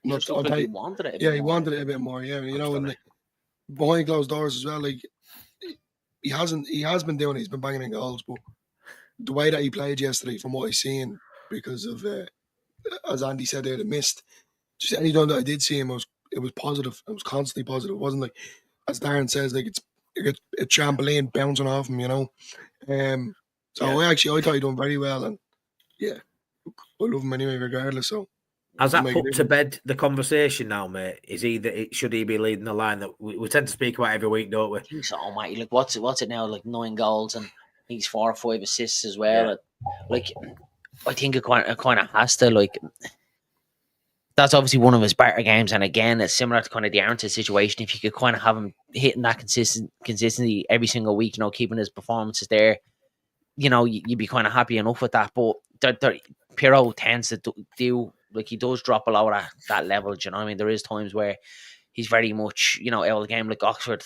wanted it. He wanted it a bit more. Yeah, you know, and behind closed doors as well. Like he has been doing it. He's been banging in goals, but the way that he played yesterday, from what I've seen, because of as Andy said there, the missed. Just any time that I did see him, it was positive. It was constantly positive. It wasn't like, as Darren says, like it's a trampoline bouncing off him, you know. I thought he done very well, and yeah, I love him anyway, regardless. So has that put to bed the conversation now, mate? Should he be leading the line that we tend to speak about every week, don't we? I think so, mate. Like what's it now? Like 9 goals, and he's 4 or 5 assists as well. Yeah. Like I think it kind of has to, like. That's obviously one of his better games, and again, it's similar to kind of the Arrington situation. If you could kind of have him hitting that consistency every single week, you know, keeping his performances there, you know, you'd be kind of happy enough with that. But Pirro tends to do, like, he does drop below that level. Do you know what I mean? There is times where he's very much, you know, out of the game. Like Oxford,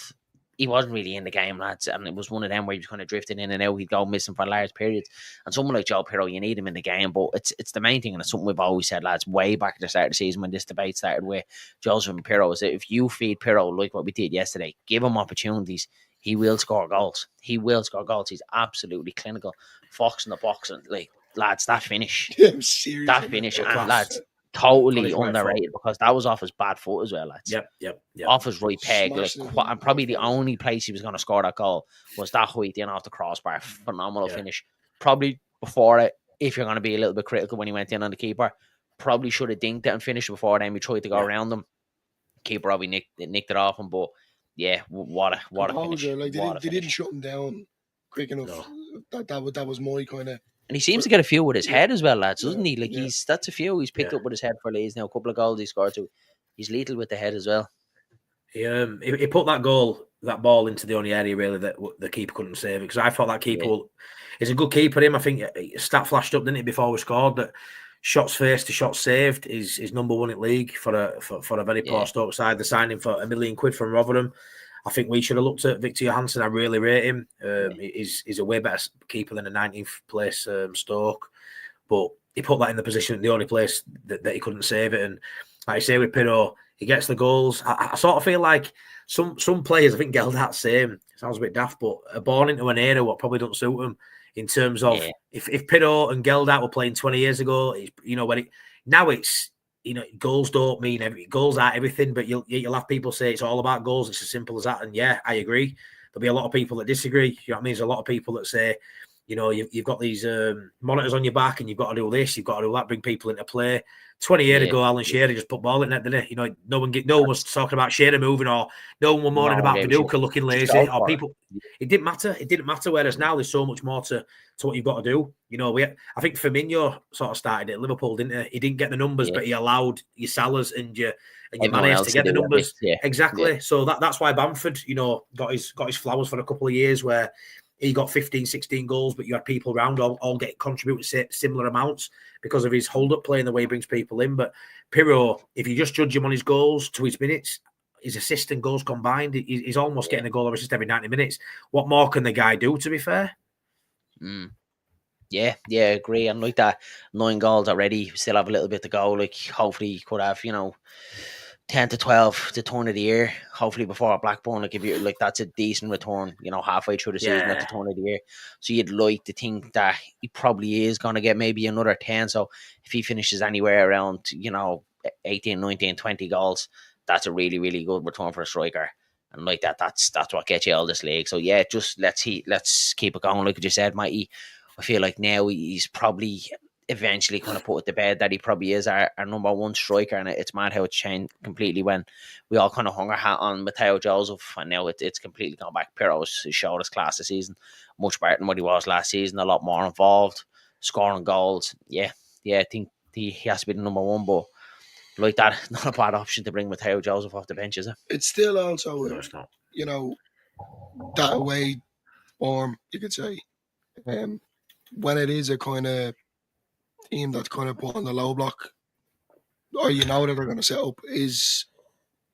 he wasn't really in the game, lads, and it was one of them where he was kind of drifting in and out. He'd go missing for large periods. And someone like Joe Pirro, you need him in the game, but it's the main thing, and it's something we've always said, lads, way back at the start of the season when this debate started with Joseph and Pirro, is that if you feed Pirro like what we did yesterday, give him opportunities, he will score goals. He will score goals. He's absolutely clinical. Fox in the box, and like, lads, that finish. That finish, and lads, totally underrated, because that was off his bad foot as well, lads. Yep. Off his right peg. And probably the only place he was going to score that goal was that height in off the crossbar. Phenomenal finish. Probably before it, if you're going to be a little bit critical when he went in on the keeper, probably should have dinked it and finished it before then. We tried to go around him. Keeper probably nicked it off him, but yeah, what a finish. Like they didn't shut him down quick enough. No. That was my kind of. And he seems to get a few with his head as well, lads, doesn't he? Like that's a few he's picked up with his head for Leeds now. A couple of goals he scored too. He's lethal with the head as well. He put that ball into the only area really that the keeper couldn't save it, because I thought that keeper is a good keeper. I think stat flashed up, didn't it, before we scored, that shots faced to shots saved is number 1 in league for a very poor Stoke side. They're signing for £1 million from Rotherham. I think we should have looked at Victor Johansson. I really rate him. He's a way better keeper than a 19th place Stoke, but he put that in the position, the only place that he couldn't save it. And like I say with Pirro, he gets the goals. I sort of feel like some players, I think Geldart's same, sounds a bit daft, but are born into an era what probably don't suit them, in terms of if Pirro and Geldart were playing 20 years ago, now it's, you know, goals don't mean goals aren't everything, but you'll have people say it's all about goals. It's as simple as that. And yeah, I agree. There'll be a lot of people that disagree. You know what I mean? There's a lot of people that say, you know, you've got these monitors on your back and you've got to do this, you've got to do that, bring people into play. 20 years ago, Alan Shearer just put ball in net, didn't he? You know, no one was talking about Shearer moving, or no one was moaning about Viduka looking lazy, or people. It didn't matter. It didn't matter. Whereas now there's so much more to what you've got to do. You know, I think Firmino sort of started it at Liverpool, didn't he? He didn't get the numbers, but he allowed your Salahs and your Manes to get the numbers. Exactly. So that's why Bamford, you know, got his flowers for a couple of years, where he got 15, 16 goals, but you had people around all get contributing similar amounts because of his hold-up play and the way he brings people in. But Pirro, if you just judge him on his goals to his minutes, his assist and goals combined, he's almost getting a goal or assist every 90 minutes. What more can the guy do, to be fair? Yeah, agree. And like that, 9 goals already, still have a little bit to go. Like, hopefully he could have, you know, 10 to 12 the turn of the year, hopefully before Blackburn. Like, if you like, that's a decent return, you know, halfway through the season at the turn of the year. So you'd like to think that he probably is going to get maybe another 10. So if he finishes anywhere around, you know, 18, 19, 20 goals, that's a really, really good return for a striker. And like that's what gets you all this league. So yeah, just let's keep it going. Like you said, Matty, I feel like now he's probably eventually kind of put it to bed that he probably is our number one striker, and it's mad how it's changed completely when we all kind of hung our hat on Mateo Joseph, and now it's completely gone back. Pirro's showed his class this season, much better than what he was last season, a lot more involved, scoring goals. Yeah, I think he has to be the number one, but like that, not a bad option to bring Mateo Joseph off the bench, is it? It's still also, No, it's not. you know, that away form, you could say. When it is a kind of team that's kind of put on the low block, or you know that they're going to set up, is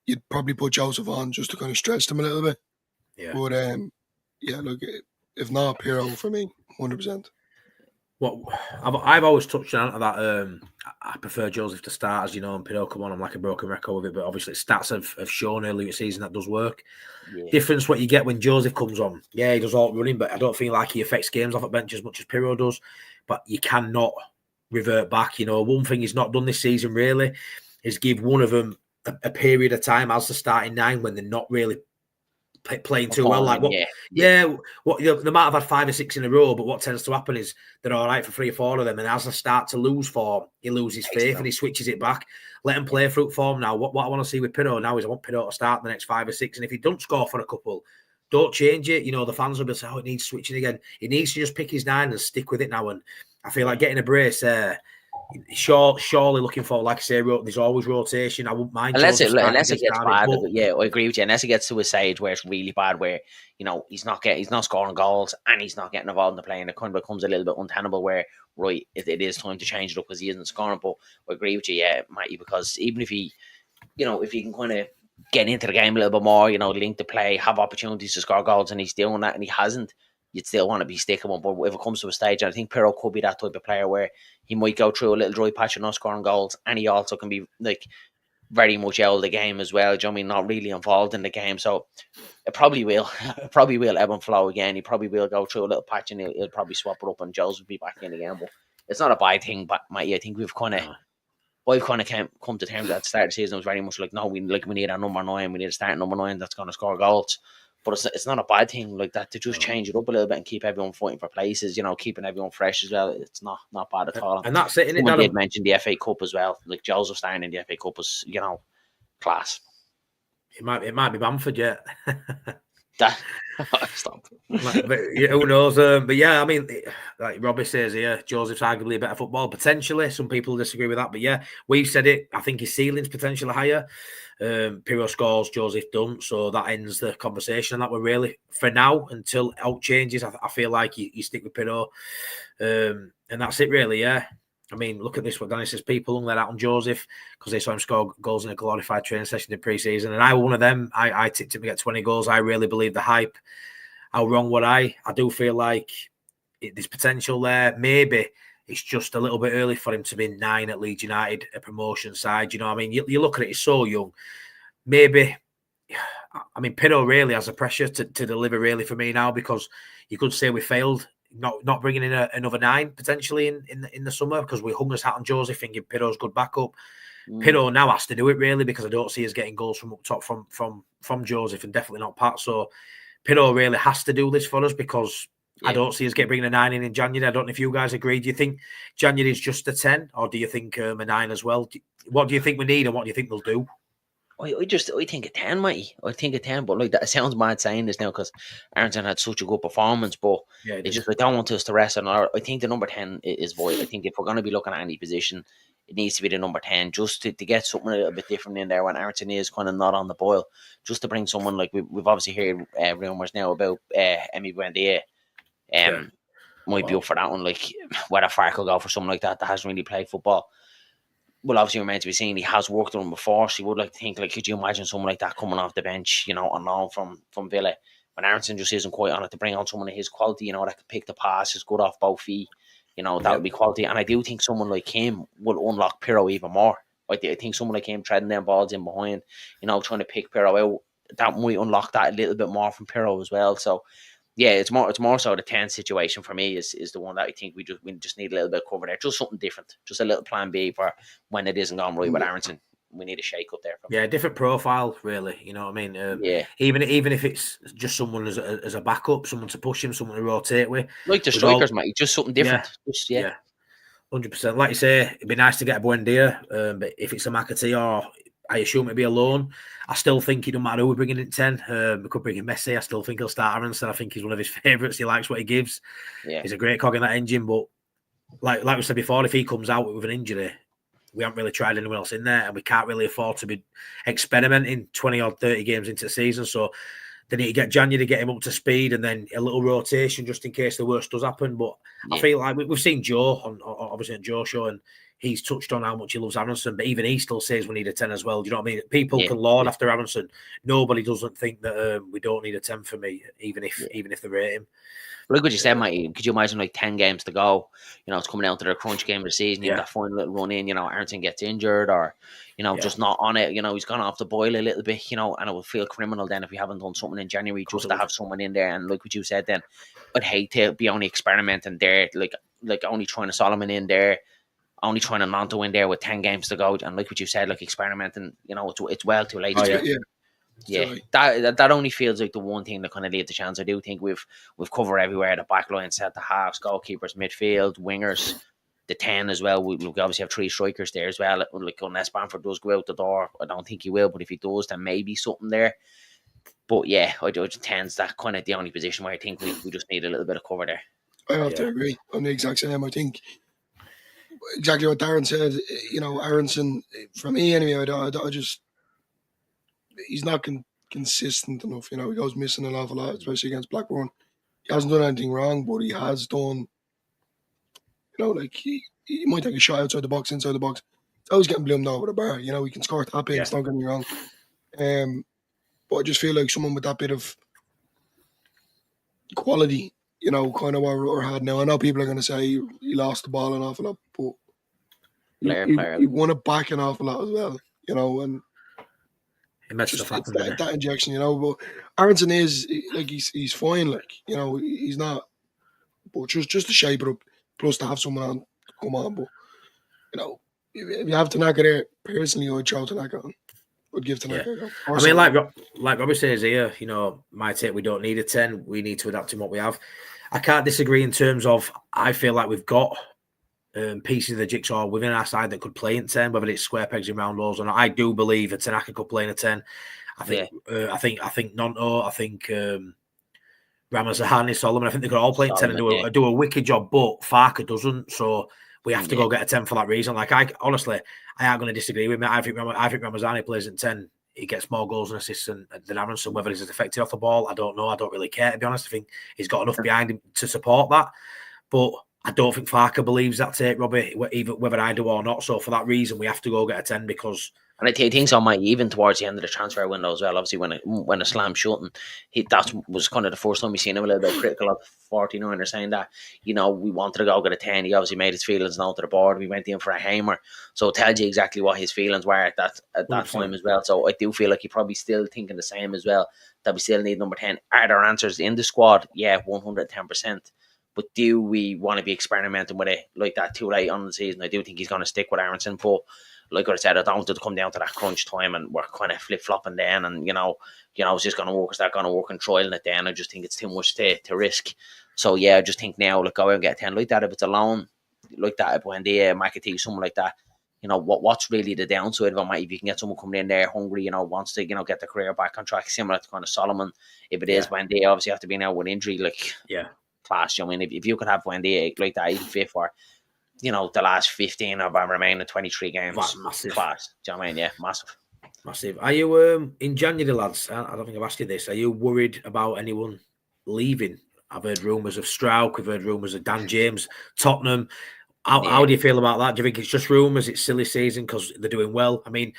you'd probably put Joseph on just to kind of stretch them a little bit. Yeah. But yeah, look, if not, Pirro for me, 100%. Well, I've always touched on that. I prefer Joseph to start, as you know, and Pirro come on. I'm like a broken record with it, but obviously stats have shown earlier in the season that does work. Yeah. Difference what you get when Joseph comes on. Yeah, he does all running, but I don't feel like he affects games off at bench as much as Pirro does. But you cannot revert back. You know, one thing he's not done this season really is give one of them a period of time as the starting nine when they're not really playing too well. Like what? What? You know, they might have had 5 or 6 in a row, but what tends to happen is they're all right for 3 or 4 of them, and as they start to lose form, he loses faith and he switches it back. Let him play fruit form now. What I want to see with Pirro now is I want Pirro to start the next 5 or 6, and if he don't score for a couple, don't change it. You know, the fans will be saying, "Oh, it needs switching again." He needs to just pick his 9 and stick with it now. And I feel like getting a brace. Surely looking for, like I say, there's always rotation. I wouldn't mind unless it gets bad. Yeah, I agree with you. Unless it gets to a stage where it's really bad, where you know he's not scoring goals and he's not getting involved in the play, and it kind of becomes a little bit untenable. Where it is time to change it up because he isn't scoring. But I agree with you, Matty, because even if he, if he can kind of get into the game a little bit more, link the play, have opportunities to score goals, and he's doing that, and he hasn't. You'd still want to be sticking with, but if it comes to a stage, and I think Pirro could be that type of player where he might go through a little dry patch of not scoring goals, and he also can be like very much out of the game as well. Do you know what I mean? Not really involved in the game, so it probably will ebb and flow again. He probably will go through a little patch, and he'll probably swap it up, and Joe's will be back in again. But it's not a bad thing. But I think we've come to terms at the start of the season. It was very much like, no, we need a number 9. We need a starting number 9 that's going to score goals. But it's not a bad thing like that to just change it up a little bit and keep everyone fighting for places, keeping everyone fresh as well. It's not bad at all. And that's it, innit? Someone did mention the FA Cup as well. Like Joseph starting in the FA Cup was, class. It might be Bamford, yeah. Stop. But who knows? But yeah, I mean, like Robbie says here, Joseph's arguably a better footballer. Potentially, some people disagree with that. But yeah, we've said it. I think his ceiling's potentially higher. Pirro scores, Joseph don't. So that ends the conversation. And that we're really, for now, until out changes, I feel like you stick with Pirro. And that's it, really, yeah. I mean, look at this. What Danny says, people hung that out on Joseph because they saw him score goals in a glorified training session in pre-season. And I was one of them. I tipped him to get 20 goals. I really believe the hype. How wrong were I? I do feel like there's potential there. Maybe it's just a little bit early for him to be 9 at Leeds United, a promotion side. You know what I mean? You look at it, he's so young. Maybe, I mean, Pirro really has the pressure to deliver really for me now because you could say we failed. Not bringing in another 9 potentially in the summer because we hung us hat on Joseph thinking Pirro's good backup. Pirro now has to do it really because I don't see us getting goals from up top from Joseph and definitely not Pat. So Pirro really has to do this for us because I don't see us bringing a 9 in January. I don't know if you guys agree. Do you think January is just a 10 or do you think a 9 as well? What do you think we need and what do you think they'll do? I think a 10, Matty. I think a 10, but like that sounds mad saying this now because Aronson had such a good performance, but it's just I don't want us to rest on our. I think the number 10 is void. I think if we're going to be looking at any position, it needs to be the number 10 just to get something a little bit different in there when Aronson is kind of not on the boil. Just to bring someone like we've obviously heard rumours now about Emi Buendia. Might be up for that one. Like whether Fark will go for something like that hasn't really played football. Well, obviously, we're meant to be saying he has worked on him before, so you would like to think, like, could you imagine someone like that coming off the bench, on loan from Villa, when Aronson just isn't quite on it, to bring on someone of his quality, that can pick the pass, is good off both feet, that would be quality. And I do think someone like him will unlock Pirro even more. I think someone like him treading them balls in behind, trying to pick Pirro out, that might unlock that a little bit more from Pirro as well. So, yeah, it's more so the 10 situation for me is the one that I think we just need a little bit of cover there. Just something different. Just a little plan B for when it isn't gone right with Aronson. We need a shake up there. Yeah, different profile, really. You know what I mean? Even if it's just someone as a backup, someone to push him, someone to rotate with. Like the strikers, mate. Just something different. Yeah. 100%. Like you say, it'd be nice to get a Buendia, but if it's a McAtee or I assume it'd be a loan, I still think it doesn't matter who we're bringing in 10. We could bring in Messi. I still think he'll start Aronson. I think he's one of his favourites. He likes what he gives. Yeah. He's a great cog in that engine. But like we said before, if he comes out with an injury, we haven't really tried anyone else in there, and we can't really afford to be experimenting 20 or 30 games into the season. So they need to get January to get him up to speed, and then a little rotation just in case the worst does happen. But I feel like we've seen Joe obviously on Joe's show, and he's touched on how much he loves Aronson, but even he still says we need a 10 as well. Do you know what I mean? People can laud after Aronson. Nobody doesn't think that we don't need a 10 for me, even if they rate him. Look what you said, Matty. Could you imagine 10 games to go? It's coming down to the crunch game of the season. You that final little run in. Aronson gets injured, or just not on it. He's gone off the boil a little bit. And it would feel criminal then if we haven't done something in January just to have someone in there. And look what you said then. I'd hate to be only experimenting there, like only trying to Solomon in there, only trying to Nanto in there with 10 games to go. And like what you said, experimenting. It's well too late. That only feels like the one thing that kind of leads the chance. I do think we've covered everywhere: the back line, set the halves, goalkeepers, midfield, wingers, the 10 as well. We obviously have 3 strikers there as well. Unless Bamford does go out the door, I don't think he will. But if he does, then maybe something there. But yeah, I do. 10's that kind of the only position where I think we just need a little bit of cover there. I have to agree. I'm the exact same. I think exactly what Darren said. Aronson, for me anyway, I just. He's not consistent enough. He goes missing an awful lot, especially against Blackburn. He hasn't done anything wrong, but he has done, he might take a shot outside the box, inside the box. It's always getting bloomed over the bar. He can score tap-ins, don't get me wrong. But I just feel like someone with that bit of quality, kind of what we're had now. I know people are going to say he lost the ball an awful lot, but he won it back an awful lot as well, and that injection, but Aronson is he's fine, he's not, but just to shape it up, plus to have someone on come on. But if you have Tanaka there, personally, I'd throw Tanaka on. I'd give Tanaka. I mean, like Robbie says here, my take, we don't need a 10. We need to adapt to what we have. I can't disagree in terms of I feel like we've got pieces of the jigsaw within our side that could play in 10, whether it's square pegs in round holes or not. I do believe that Tanaka could play in a 10. I think Nonto, I think Ramazan, Solomon, I think they could all play in 10 and do a wicked job, but Farker doesn't, so we have to go get a 10 for that reason. I honestly aren't going to disagree with me. I think Ramazani plays in 10. He gets more goals and assists than Aronson. Whether he's as effective off the ball, I don't know. I don't really care, to be honest. I think he's got enough behind him to support that, but I don't think Farker believes that take, Robbie, whether I do or not. So for that reason, we have to go get a 10 because. And I think so, Mike, even towards the end of the transfer window as well, obviously when a slam shut, and that was kind of the first time we seen him a little bit critical of 49 or saying that, we wanted to go get a 10. He obviously made his feelings known to the board. We went in for a hammer. So it tells you exactly what his feelings were at that time as well. So I do feel like you're probably still thinking the same as well, that we still need number 10. Are there answers in the squad? Yeah, 110%. But do we want to be experimenting with it like that too late on the season? I do think he's going to stick with Aronson. But like I said, I don't want it to come down to that crunch time and we're kind of flip-flopping then. And, it's just going to work. Is that going to work and trialing it then? I just think it's too much to risk. So, yeah, I just think now, go out and get a 10 like that. If it's a loan, like that, if Buendia, McAtee, someone like that, what's really the downside of it? If you can get someone coming in there hungry, wants to, get their career back on track, similar to kind of Solomon. If it is Buendia, obviously have to be now with injury, class. I mean, if you could have Buendia like that, even fit for, the last 15 of our remaining 23 games, massive class. Do you know what I mean? Yeah, massive. Are you in January, lads? I don't think I've asked you this. Are you worried about anyone leaving? I've heard rumours of Strauch. I've heard rumours of Dan James, Tottenham. How do you feel about that? Do you think it's just rumours? It's silly season because they're doing well. I mean,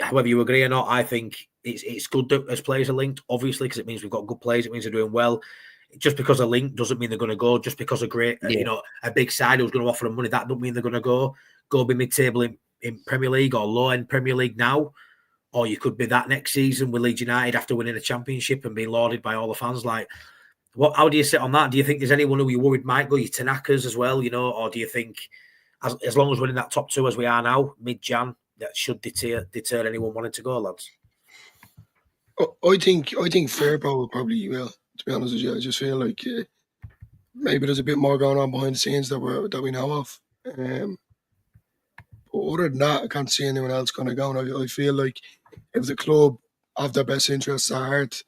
whether you agree or not, I think it's good that as players are linked, obviously, because it means we've got good players. It means they're doing well. Just because a link doesn't mean they're going to go. Just because a great, a big side who's going to offer them money, that doesn't mean they're going to go. Go be mid-table in Premier League or low-end Premier League now, or you could be that next season with Leeds United after winning a championship and being lauded by all the fans. How do you sit on that? Do you think there's anyone who you're worried might go? Your Tanakas as well, or do you think as long as we're in that top 2 as we are now, mid-Jan, that should deter anyone wanting to go, lads? I think Fairbairn will probably will. To be honest with you, I just feel like maybe there's a bit more going on behind the scenes that we know of. But other than that, I can't see anyone else going to go. And I feel like if the club have their best interests at heart,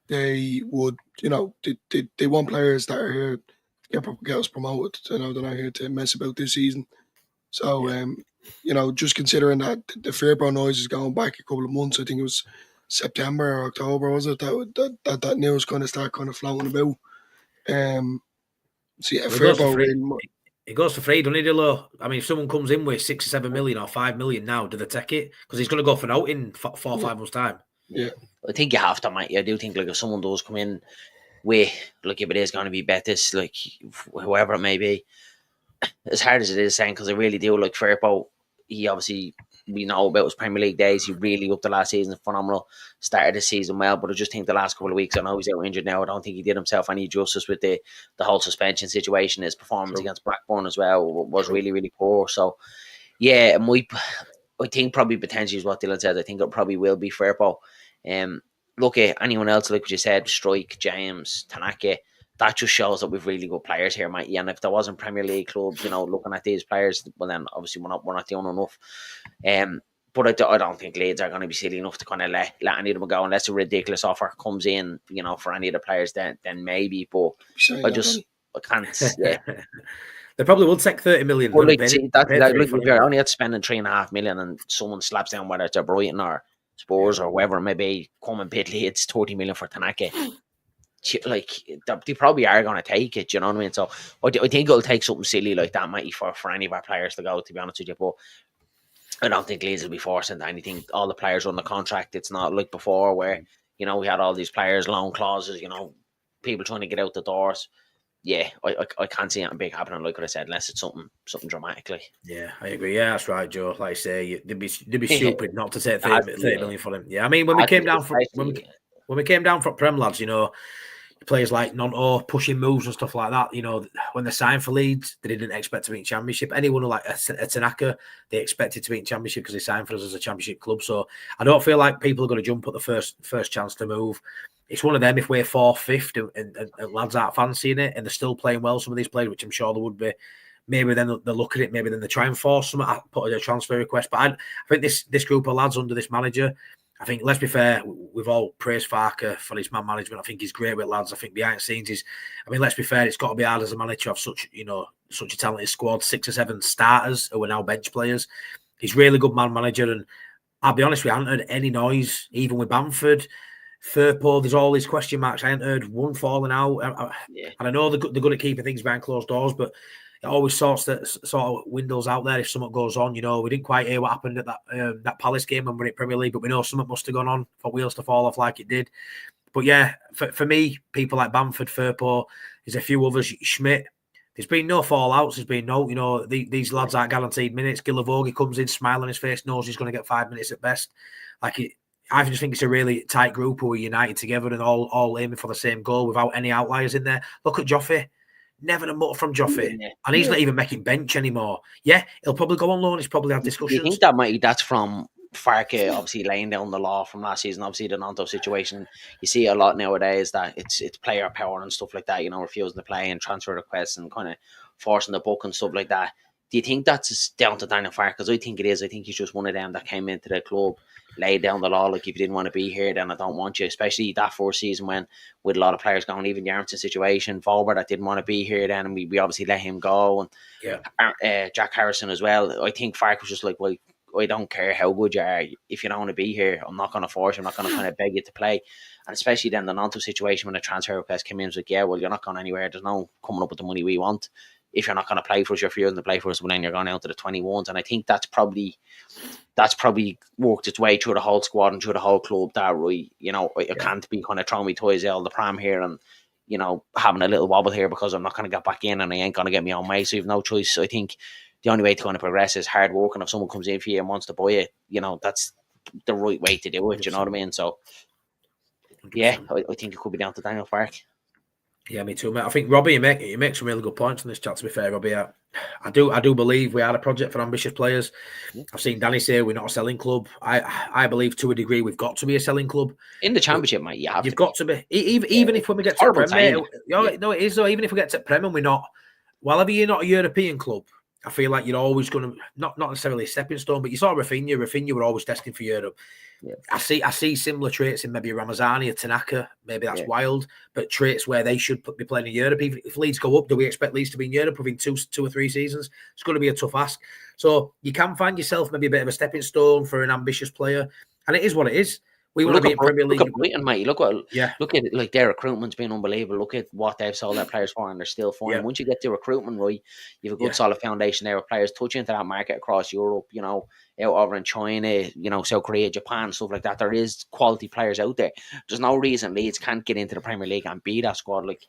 they would, they want players that are here to get us promoted. They're not here to mess about this season. So, just considering that the Fairbairn noise is going back a couple of months, I think it was September or October, was it? That news kind of started kind of floating about. So yeah, Fairbairn. It goes for free, doesn't it, Dillo? I mean, if someone comes in with 6 or 7 million or 5 million now, do they take it? Because he's going to go for out in 4 or 5 months' time. Yeah. I think you have to, mate. I do think, like, if someone does come in with, like, if it is going to be Betis, like, whoever it may be, as hard as it is saying, because I really do like Firpo. He obviously, we know about his Premier League days. He really upped the last season, phenomenal. Started the season well, but I just think the last couple of weeks, I know he's out injured now. I don't think he did himself any justice with the whole suspension situation. His performance against Blackburn as well was really, really poor. So, yeah, I think probably potentially is what Dylan said. I think it probably will be Firpo. Look at anyone else, like what you said, Strike, James, Tanaka. That just shows that we've really good players here, mate. And if there wasn't Premier League clubs, looking at these players, well, then obviously we're not doing enough. But I don't think Leeds are going to be silly enough to kind of let any of them go unless a ridiculous offer comes in, for any of the players. Then maybe. But I can't. Yeah. They probably will take 30 million. Well, look, if you're only at spending 3.5 million and someone slaps down, whether it's a Brighton or Spurs or whoever, maybe come and bid Leeds 30 million for Tanaka. Like, they probably are going to take it, you know what I mean? So I think it'll take something silly like that, might for any of our players to go, to be honest with you. But I don't think Leeds will be forced into anything. All the players are on the contract. It's not like before where, we had all these players, loan clauses, people trying to get out the doors. Yeah, I can't see anything big happening, like what I said, unless it's something dramatically. Yeah, I agree. Yeah, that's right, Joe. Like I say, they'd be stupid not to take 30 million for him. Yeah, I mean, when we came down from Prem, lads, players like Nonto pushing moves and stuff like that. When they signed for Leeds, they didn't expect to be in Championship. Anyone like a Tanaka, they expected to be in Championship because they signed for us as a Championship club. So I don't feel like people are going to jump at the first chance to move. It's one of them. If we're 4th, 5th, and lads aren't fancying it, and they're still playing well, some of these players, which I'm sure there would be, maybe then they'll look at it. Maybe then they try and force them, put a transfer request. But I think this group of lads under this manager, I think, let's be fair, we've all praised Farker for his man management. I think he's great with lads. I think behind the scenes let's be fair, it's got to be hard as a manager of such a talented squad, 6 or 7 starters who are now bench players. He's really good man manager, and I'll be honest, we haven't heard any noise, even with Bamford, Firpo. There's all these question marks. I haven't heard one falling out. And I know they're good at keeping things behind closed doors, but it always sorts of windows out there if something goes on. We didn't quite hear what happened at that Palace game when we were in Premier League, but we know something must have gone on for wheels to fall off like it did. But yeah, for me, people like Bamford, Firpo, there's a few others, Schmidt. There's been no fallouts. There's been no, these lads aren't guaranteed minutes. Gilavogi comes in, smile on his face, knows he's going to get 5 minutes at best. I just think it's a really tight group who are united together and all aiming for the same goal without any outliers in there. Look at Joffe. Never a mutter from Joffe. And he's not even making bench anymore. Yeah, he'll probably go on loan. He's probably had discussions. Do you think that's from Farke obviously laying down the law from last season? Obviously, the Nanto situation, you see a lot nowadays that it's player power and stuff like that, refusing to play and transfer requests and kind of forcing the book and stuff like that. Do you think that's down to Daniel Farke? Because I think it is. I think he's just one of them that came into the club, laid down the law, like, if you didn't want to be here, then I don't want you. Especially that first season when, with a lot of players going, even the Aronson situation, Volber that didn't want to be here then, and we obviously let him go, and Jack Harrison as well. I think Farke was just like, well, I don't care how good you are. If you don't want to be here, I'm not going to force you. I'm not going to kind of beg you to play. And especially then the Nanto situation when the transfer request came in, it's like, yeah, well, you're not going anywhere. There's no coming up with the money we want. If you're not going to play for us, you're refusing to play for us, well, then you're going out to the 21s. And I think that's probably worked its way through the whole squad and through the whole club. That I can't be kind of throwing my toys out of the pram here and having a little wobble here because I'm not going to get back in and I ain't going to get my own way. So you've no choice. So I think the only way to kind of progress is hard work. And if someone comes in for you and wants to buy it, that's the right way to do it. You know what I mean? So yeah, I think it could be down to Daniel Farke. Yeah, me too, mate. I think Robbie, you make some really good points on this chat. To be fair, Robbie, I do believe we are a project for ambitious players. I've seen Danny say we're not a selling club. I believe to a degree we've got to be a selling club in the Championship, mate. You've got to be. Even if when we get to Prem, no, it is though. Even if we get to Prem and we're not, whatever, you're not a European club. I feel like you're always going to not necessarily a stepping stone, but you saw Rafinha. Rafinha were always destined for Europe. Yeah. I see similar traits in maybe Ramazani or Tanaka. Maybe that's Yeah. wild, but traits where they should be playing in Europe. Even if Leeds go up, do we expect Leeds to be in Europe within two or three seasons? It's going to be a tough ask. So you can find yourself maybe a bit of a stepping stone for an ambitious player, and it is what it is. We want to be in Premier League. Look at Brighton, mate. Look at it, like their recruitment's been unbelievable. Look at what they've sold their players for, and they're still fine. Once you get the recruitment right, you have a good solid foundation there with players touch into that market across Europe. You know, out over in China, you know, South Korea, Japan, stuff like that. There is quality players out there. There's no reason Leeds can't get into the Premier League and be that squad. Like,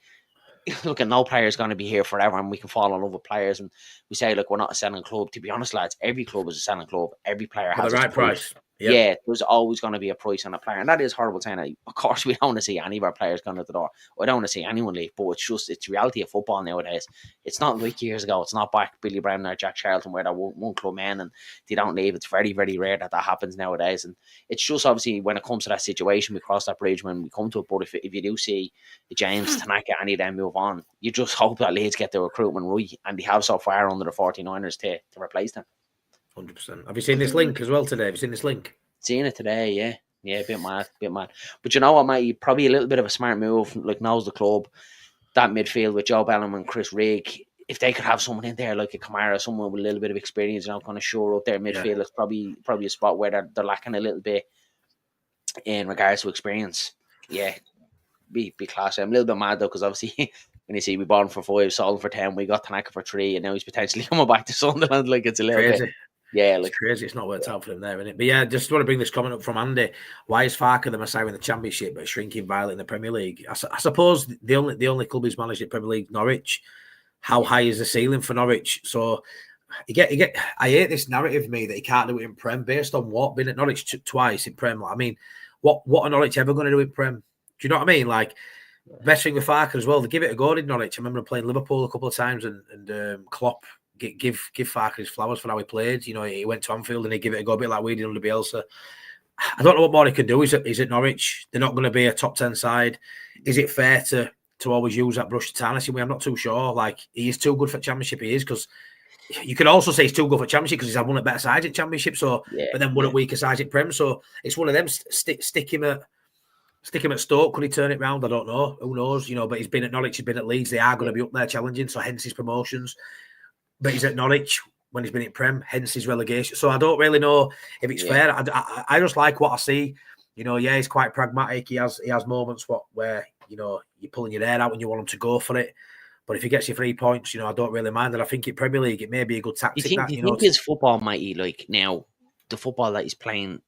look, no player is going to be here forever, and we can fall in love with players. And we say, look, we're not a selling club. To be honest, lads, every club is a selling club. Every player has the right price. Yep. Yeah, there's always going to be a price on a player, and that is horrible saying that. Of course, we don't want to see any of our players going out the door. I don't want to see anyone leave, but it's reality of football nowadays. It's not like years ago. It's not back Billy Brown or Jack Charlton where they're one club men and they don't leave. It's very, very rare that happens nowadays, and it's just obviously when it comes to that situation, we cross that bridge when we come to it. But if you do see James, Tanaka, any of them move on, you just hope that Leeds get the recruitment right, and they have so far under the 49ers to replace them. 100%. Have you seen this link as well today? Have you seen this link? Seen it today, yeah. Yeah, a bit mad. But you know what, mate? Probably a little bit of a smart move, like knows the club. That midfield with Joe Bellingham and Chris Rigg, if they could have someone in there like a Kamara, someone with a little bit of experience, you know, kind of shore up their midfield, it's probably a spot where they're lacking a little bit in regards to experience. Yeah, be classy. I'm a little bit mad though, because obviously when you see we bought him for 5, sold him for 10, we got Tanaka for 3, and now he's potentially coming back to Sunderland. Like, it's a little crazy. Bit. Yeah, it's crazy. It's not worked out for him there, isn't it? But yeah, just want to bring this comment up from Andy. Why is Farker the Messiah in the Championship but shrinking violently in the Premier League? I suppose the only club he's managed in the Premier League, Norwich. How high is the ceiling for Norwich? So you get. I hate this narrative, me, that he can't do it in Prem based on what being at Norwich twice in Prem. I mean, what are Norwich ever going to do in Prem? Do you know what I mean? Like, best thing with Farker as well. They give it a go in Norwich. I remember playing Liverpool a couple of times, and Klopp. Give Farker his flowers for how he played. You know, he went to Anfield and he give it a go, a bit like we did under Bielsa. I don't know what more he can do. He's at Norwich. They're not going to be a top 10 side. Is it fair to always use that brush to tarnish him? I'm not too sure. Like, he is too good for Championship. He is, because you could also say he's too good for Championship because he's had one of the better sides at Championship. So, but then one of the weaker sides at Prem. So it's one of them. Stick him at Stoke. Could he turn it round? I don't know. Who knows? You know, but he's been at Norwich. He's been at Leeds. They are going to be up there challenging. So hence his promotions. But he's at Norwich when he's been at Prem, hence his relegation. So I don't really know if it's fair. I just like what I see. You know, yeah, he's quite pragmatic. He has moments where, you know, you're pulling your hair out when you want him to go for it. But if he gets you 3 points, you know, I don't really mind. And I think in Premier League, it may be a good tactic. Do you think his football, Matty, like now, the football that he's playing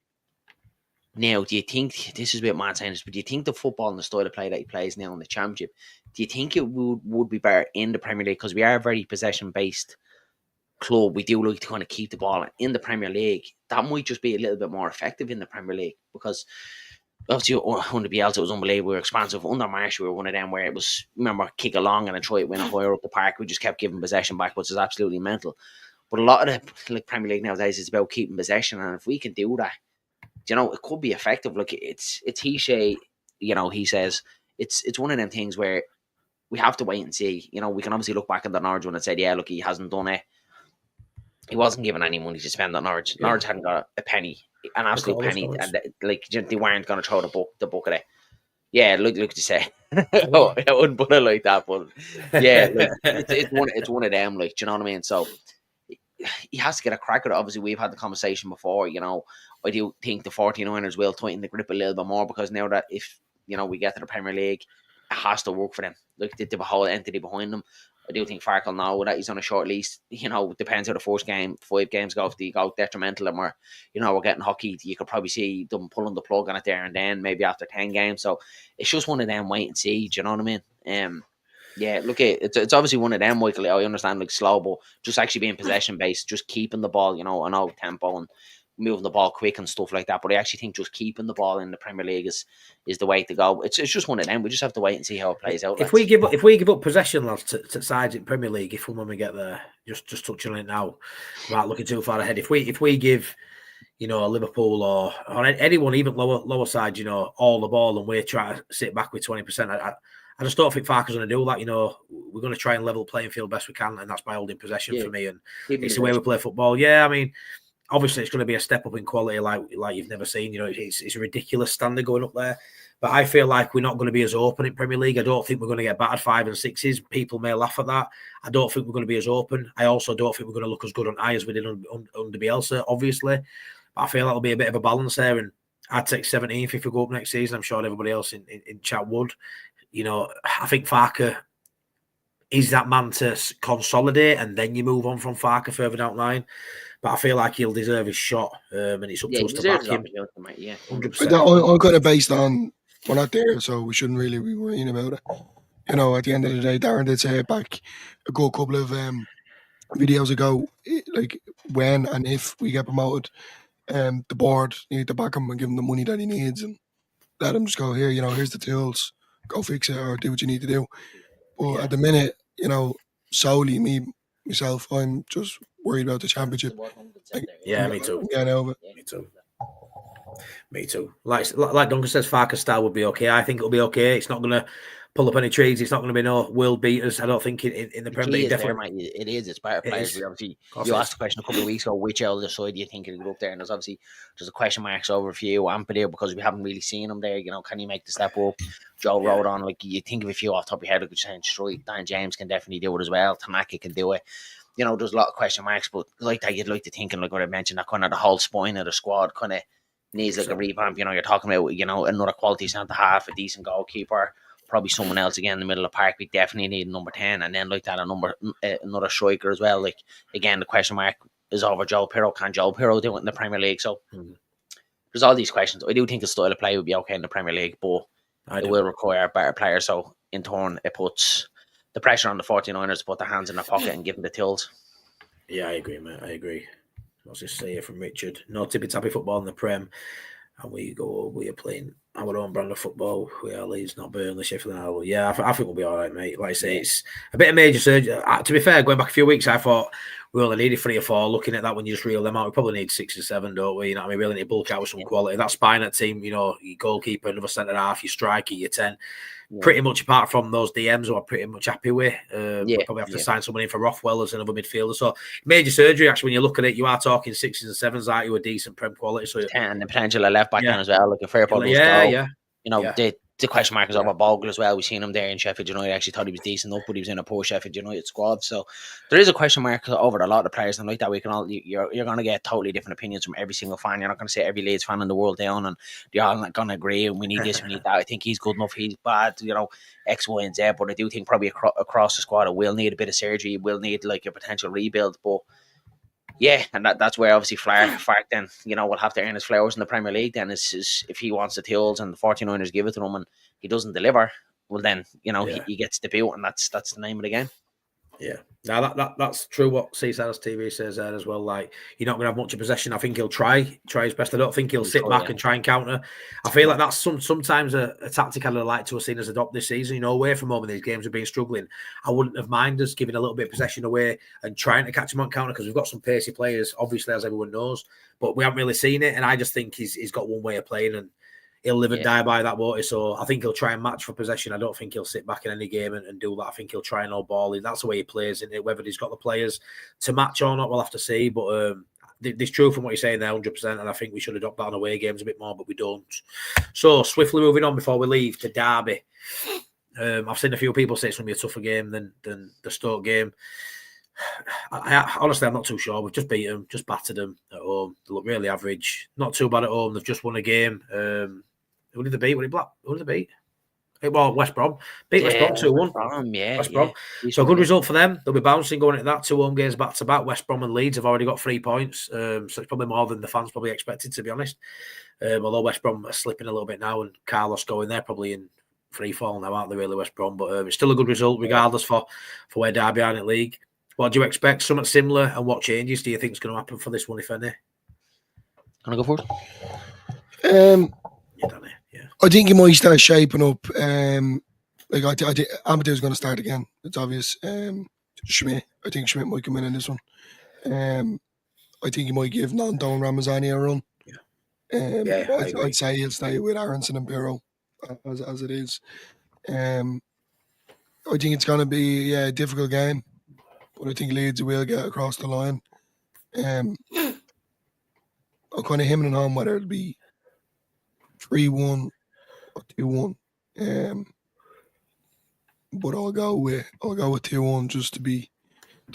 now, do you think, this is a bit mad saying this, but do you think the football and the style of play that he plays now in the Championship, do you think it would be better in the Premier League? Because we are a very possession-based club. We do like to kind of keep the ball in the Premier League. That might just be a little bit more effective in the Premier League, because obviously under Bielsa it was unbelievable. We were expansive. Under Marsh we were one of them where it was, remember, kick along and then try to win a higher up the park. We just kept giving possession back, which is absolutely mental. But a lot of the Premier League nowadays is about keeping possession, and if we can do that, you know, it could be effective. Like, it's he says it's one of them things where we have to wait and see. You know, we can obviously look back at the Norwich one and say, yeah, look, he hasn't done it. He wasn't given any money to spend on Norwich. Yeah. Norwich hadn't got a penny, an absolute penny, and like they weren't going to throw the book at it. Yeah, look to say, I wouldn't put it like that, but yeah, like, it's one of them. Like, do you know what I mean? So he has to get a crack at it. Obviously, we've had the conversation before. You know, I do think the 49ers will tighten the grip a little bit more, because now that if, you know, we get to the Premier League, it has to work for them. Like, they have a whole entity behind them. I do think Farkle know that he's on a short lease. You know, depends how the first 5 games go. If they go detrimental and we're getting hockey, you could probably see them pulling the plug on it there and then, maybe after 10 games. So it's just one of them wait and see. Do you know what I mean? Yeah, look, it's obviously one of them, Michael. I understand, like, slow, but just actually being possession based, just keeping the ball, you know, I know tempo and moving the ball quick and stuff like that. But I actually think just keeping the ball in the Premier League is the way to go. It's just one of them. We just have to wait and see how it plays out. If we give up possession, lads, to sides in Premier League, if and when we get there, just touching on it now, without looking too far ahead. If we give, you know, a Liverpool or anyone, even lower side, you know, all the ball, and we're trying to sit back with 20%, I I just don't think Farke's going to do that. You know, we're going to try and level the playing field best we can, and that's by holding possession for me. And it's the way we play football. Yeah, I mean, obviously it's going to be a step up in quality like you've never seen. You know, it's a ridiculous standard going up there. But I feel like we're not going to be as open in Premier League. I don't think we're going to get battered 5 and 6s. People may laugh at that. I don't think we're going to be as open. I also don't think we're going to look as good on eye as we did under Bielsa, obviously. But I feel that'll be a bit of a balance there. And I'd take 17th if we go up next season. I'm sure everybody else in chat would. You know, I think Farke is that man to consolidate, and then you move on from Farke further down the line. But I feel like he'll deserve his shot, and it's up to us to back him. 100%. I'm kind of based on we're not there, so we shouldn't really be worrying about it. You know, at the end of the day, Darren did say it back a good couple of videos ago, like when and if we get promoted, the board need to back him and give him the money that he needs and let him just go, here, you know, here's the tools, go fix it or do what you need to do. But at the minute, you know, solely myself, I'm just worried about the championship. Me too. Over. Me too. Like Duncan says, Farke's style would be okay. I think it'll be okay. It's not going to pull up any trees. It's not going to be no world beaters. I don't think in the Premier League. Definitely, it is. It's better players. Obviously, you asked a question a couple of weeks ago. Which elder side do you think will go up there? And there's a question marks over for you, Ampere, because we haven't really seen him there. You know, can he make the step up? Joe wrote on, like, you think of a few off the top of your head, like you're saying, Stroy, Dan James can definitely do it as well. Tanaka can do it. You know, there's a lot of question marks, but like that, you'd like to think, and like what I mentioned, that kind of the whole spine of the squad kind of needs like a revamp. You know, you're talking about, you know, another quality centre half, a decent goalkeeper, probably someone else again in the middle of the park. We definitely need number 10, and then like that, another striker as well. Like, again, the question mark is over Joe Pirro. Can Joe Pirro do it in the Premier League? So there's all these questions. I do think the style of play would be okay in the Premier League, but it will require better players. So in turn, it puts the pressure on the 49ers to put their hands in their pocket and give them the tools. Yeah, I agree, mate. I agree. What's this say here from Richard? No tippy-tappy football in the Prem. And we are playing our own brand of football. We are Leeds, not Burnley, Sheffield United. Yeah, I think we'll be all right, mate. Like I say, it's a bit of major surgery. To be fair, going back a few weeks, I thought we only needed 3 or 4. Looking at that, when you just reel them out, we probably need 6 or 7, don't we? You know what I mean? We really need to bulk out with some quality. That spine at team, you know, your goalkeeper, another centre half, your striker, your 10. Pretty much apart from those DMs, who I'm pretty much happy with. We'll probably have to sign someone in for Rothwell as another midfielder. So major surgery, actually, when you look at it, you are talking 6s and 7s, aren't you? A decent Prem quality. So 10, the potential of left back then as well, like a fair ball. You know, the question mark is over Bogle as well. We've seen him there in Sheffield United. I actually thought he was decent enough, but he was in a poor Sheffield United squad. So there is a question mark over a lot of players, and like that, we can all you're going to get totally different opinions from every single fan. You're not going to say every Leeds fan in the world down, and they're all not going to agree. And we need this, we need that. I think he's good enough. He's bad, you know, X, Y, and Z. But I do think probably across the squad, it will need a bit of surgery. It will need like a potential rebuild, but. Yeah, and that's where obviously Farke then, you know, will have to earn his flowers in the Premier League. Then is if he wants the tools and the 49ers give it to him and he doesn't deliver, well then, you know, he gets the boot, and that's the name of the game. Yeah. Now that's true what Seaside's TV says there as well. Like, you're not going to have much of possession. I think he'll try his best. I don't think he'll sit back and try and counter. I feel like that's sometimes a tactic I'd like to have seen us adopt this season. You know, away from home in these games have been struggling. I wouldn't have minded us giving a little bit of possession away and trying to catch him on counter, because we've got some pacey players, obviously, as everyone knows, but we haven't really seen it. And I just think he's got one way of playing, and he'll live and die by that water. So I think he'll try and match for possession. I don't think he'll sit back in any game and do that. I think he'll try and all ball. That's the way he plays, isn't it? Whether he's got the players to match or not, we'll have to see. But there's truth from what you're saying there, 100%. And I think we should adopt that on away games a bit more, but we don't. So swiftly moving on before we leave to Derby. I've seen a few people say it's going to be a tougher game than the Stoke game. Honestly, I'm not too sure. We've just beat them, just battered them at home. They look really average. Not too bad at home. They've just won a game. Who did they beat? Who did they beat? Well, West Brom. Beat West Brom 2-1. West Brom. So a good result for them. They'll be bouncing going into that. 2 home games back to back. West Brom and Leeds have already got 3 points. So it's probably more than the fans probably expected, to be honest. Although West Brom are slipping a little bit now, and Carlos going there probably in free fall now, aren't they, really, West Brom? But it's still a good result regardless for where Derby are in the league. What do you expect? Something similar, and what changes do you think is going to happen for this one, if any? Can I go for it? I think he might start shaping up. Like I think Amadeus going to start again. It's obvious. Schmidt. I think Schmidt might come in this one. I think he might give Nando and Ramazani a run. I'd say he'll stay with Aronson and Pirro as it is. I think it's going to be a difficult game, but I think Leeds will get across the line. I'm kind of hemming and hawing whether it'll be 3-1 or 2-1. But I'll go with 2-1 just to be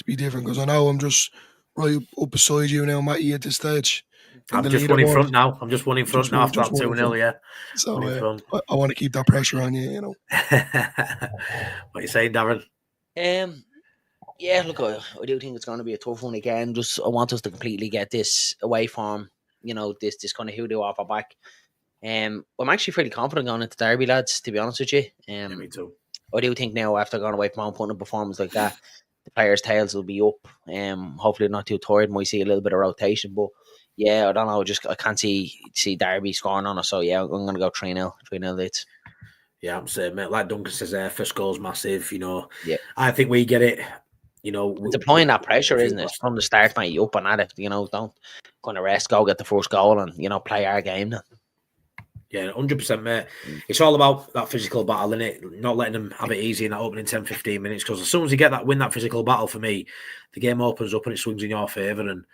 different, because I know I'm just right up beside you now, Matty, at this stage. I'm just one in front now. I'm just one in front now after that 2-0, yeah. So I want to keep that pressure on you, you know. What are you saying, Darren? Yeah, look, I do think it's going to be a tough one again. Just I want us to completely get this away from, this kind of hoodoo off our back. I'm actually fairly confident going into Derby, lads, to be honest with you. Yeah, me too. I do think now, after going away from home, putting a performance like that, the players' tails will be up. Hopefully not too tired. Might see a little bit of rotation, but yeah, I don't know. I can't see Derby scoring on us. So yeah, I'm going to go 3-0. 3-0 Leeds. Yeah, I'm saying, mate. Like Duncan says, first goal's massive. Yeah, I think we get it. It's applying that pressure, isn't it? From the start, mate, you up and at it. Don't kind of rest, go get the first goal, and play our game then. Yeah, 100%, mate. It's all about that physical battle, isn't it? Not letting them have it easy in that opening 10, 15 minutes. Because as soon as you win that physical battle, for me, the game opens up and it swings in your favour. And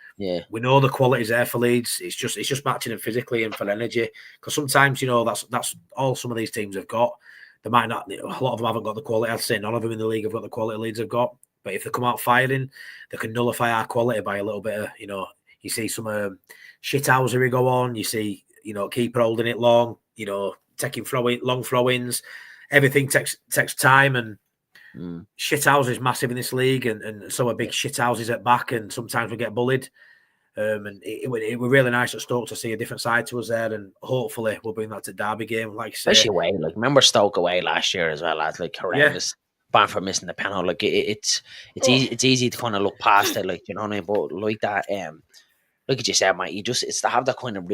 we know the quality's there for Leeds. It's just matching them physically and for energy. Because sometimes, that's all some of these teams have got. They might not. A lot of them haven't got the quality. I'd say none of them in the league have got the quality Leeds have got. But if they come out firing, they can nullify our quality by a little bit of, you see some shithousery go on. You see, keeper holding it long, taking long throw-ins. Everything takes time, and shithouse is massive in this league, and so are big shithouses at back, and sometimes we get bullied. And it was really nice at Stoke to see a different side to us there, and hopefully we'll bring that to Derby game, like you say. Especially away, remember Stoke away last year as well, lads, horrendous. Bamford missing the penalty, it's easy to kind of look past it, you know what I mean? But like that, like you said, mate, it's to have that kind of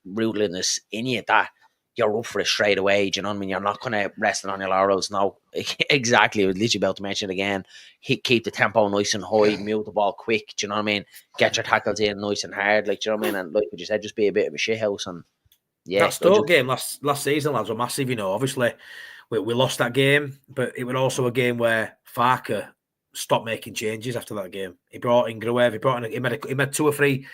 ruthlessness in you that you're up for it straight away. Do you know what I mean? You're not kind of resting on your laurels. No, exactly. I was literally about to mention it again. Keep the tempo nice and high, move the ball quick. Do you know what I mean? Get your tackles in nice and hard. Do you know what I mean? And like you said, just be a bit of a shithouse. And yeah, that Stoke game last season, lads, were massive. Obviously we lost that game, but it was also a game where Farker stopped making changes after that game. He brought in Gruev. He made 2 or 3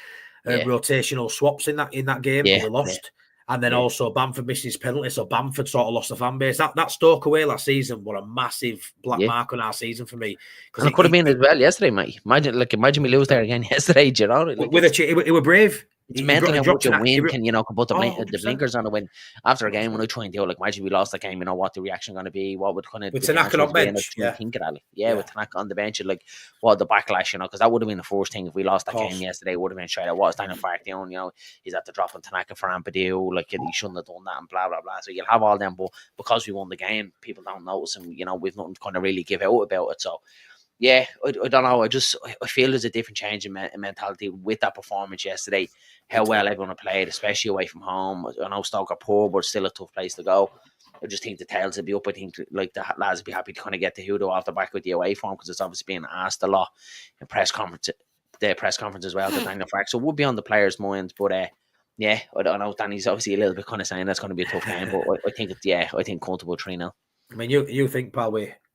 rotational swaps in that game. Yeah, we lost. And then also Bamford missed his penalty, so Bamford sort of lost the fan base. That Stoke away last season was a massive black mark on our season for me. And it could have been as well yesterday, mate. Imagine we lose there again yesterday. Do you know? It was brave. It's mental how much a win can put the blinkers on a win after a game. When I try and do it, imagine we lost the game. What the reaction going to be? What would kind of with Tanaka on bench? Think of that. With Tanaka on the bench, what the backlash? Because that would have been the first thing if we lost that game yesterday. Would have been straight out. What's Daniel Fark doing? He's at the drop on Tanaka for Ampadu. He shouldn't have done that and blah blah blah. So you'll have all them, but because we won the game, people don't notice, and we've nothing to kind of really give out about it. So. Yeah, I don't know. I feel there's a different change in mentality with that performance yesterday. How well everyone played, especially away from home. I know Stoke are poor, but still a tough place to go. I just think the tails will be up. I think the lads will be happy to kind of get the hoodoo off the back with the away form, because it's obviously being asked a lot in press conference as well. The Daniel Fark, so it would be on the players' minds. But I don't know. Danny's obviously a little bit kind of saying that's going to be a tough game, but I think I think comfortable 3-0. I mean, you think, pal,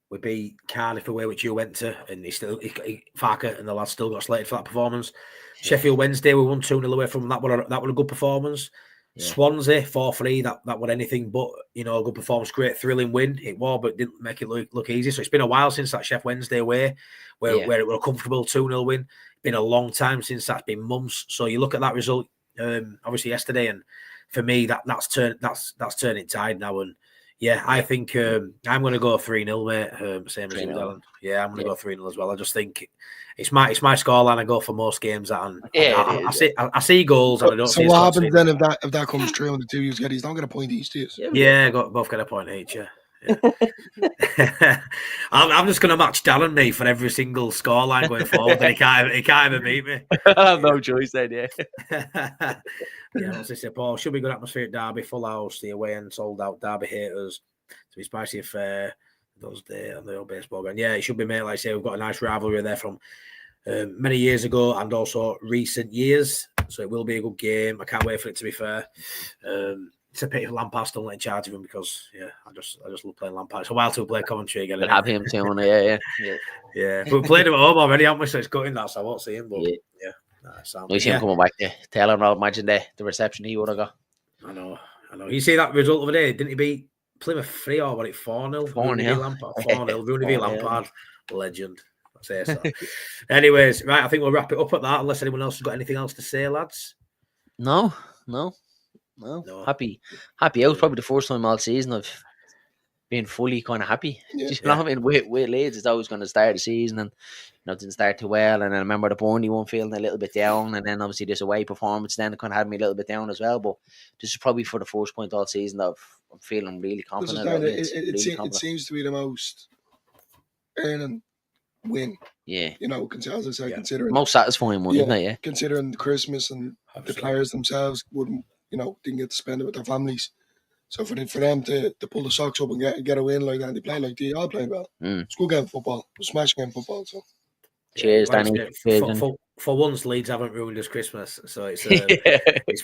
we beat Cardiff away, which you went to, and Farker and the lads still got slated for that performance. Yeah. Sheffield Wednesday, we won 2-0 away from that. That was a good performance. Yeah. Swansea 4-3, that was anything but a good performance. Great thrilling win. It was, but didn't make it look easy. So it's been a while since that Sheffield Wednesday away, where it was a comfortable 2-0 win. Been a long time since that's been months. So you look at that result, obviously yesterday, and for me that's turning tide now. And yeah, I think I'm going to go 3-0, mate. Same as you, Dylan. Yeah, I'm going to go 3-0 as well. I just think it's my scoreline. I go for most games, and I see goals, and I don't. So see what happens then if that comes true and the two of you get? He's not going to point each to you. Yeah, both get a point each. Yeah. I'm just going to match Darren me for every single scoreline going forward. He can't even beat me. No choice then, yeah. As I said, Paul, should be good atmosphere at Derby, full house, the away and sold out. Derby haters, to be spicy if those days on the old baseball ground. Yeah, it should be, mate. Like I say, we've got a nice rivalry there from many years ago and also recent years, so it will be a good game. I can't wait for it, to be fair. it's a pity if Lampard's still not in charge of him because I just love playing Lampard. It's a while to play commentary again. We'll have him too. Yeah. But we played him at home already, haven't we? So it's gutting that, so I won't see him. But Nice him coming back to tell him. Imagine the reception he would have got. I know. You see that result of the day? Didn't he beat Plymouth 3 or what? 4-0. 4-0. 4-0. Rooney v Lampard. Legend. I'd say so. Anyways, right. I think we'll wrap it up at that. Unless anyone else has got anything else to say, lads. No. Happy. It was probably the first time all season I've been fully kind of happy. You know what I mean? With Leeds, it's always going to start the season and didn't start too well. And then I remember the Burnley one feeling a little bit down, and then obviously this away performance then kind of had me a little bit down as well. But this is probably for the first point all season that I'm feeling really confident. It seems to be the most earning win. Yeah, as I said, considering most satisfying one, isn't it? Yeah, considering Christmas and the players themselves didn't get to spend it with their families. So for them to pull the socks up and get a win like that, and they play like they all played well. It's a good game of football. It's a smash game of football. So cheers, Danny. For once, Leeds haven't ruined his Christmas, so it's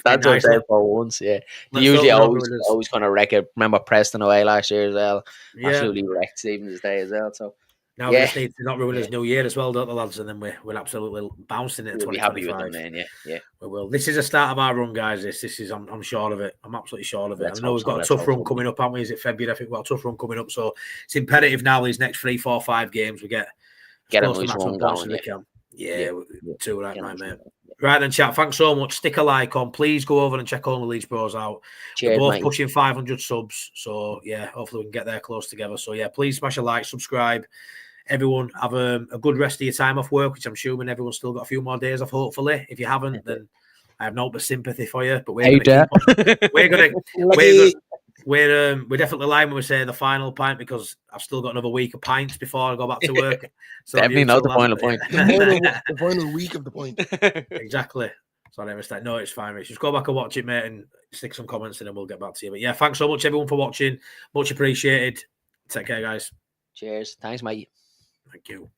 that's nice for once. Yeah, they usually always kind of wreck it. Remember Preston away last year as well. Absolutely wrecked Stevens' day as well. So. Now we just need to not ruin his new year as well, don't the lads? And then we're absolutely bouncing it. We'll be happy with them then, yeah. We will. This is the start of our run, guys. This is. I'm sure of it. I'm absolutely sure of it. I know we've got a tough run coming up, haven't we? Is it February? I think we've got a tough run coming up. So it's imperative now. These next 3, 4, 5 games, we get a nice run going. Too right, mate. Right then, chat. Thanks so much. Stick a like on. Please go over and check all the Leeds Bros out. Cheers, we're both pushing 500 subs. So hopefully we can get there close together. So please smash a like, subscribe. Everyone have a good rest of your time off work, which I'm assuming everyone's still got a few more days off. Hopefully, if you haven't, then I have no but sympathy for you. But we're definitely lying when we say the final pint because I've still got another week of pints before I go back to work. So definitely not the final point. The final week of the point. Exactly. So I never start. No, it's fine, Rich. Just go back and watch it, mate, and stick some comments and then we'll get back to you. But thanks so much, everyone, for watching. Much appreciated. Take care, guys. Cheers. Thanks, mate. Thank you.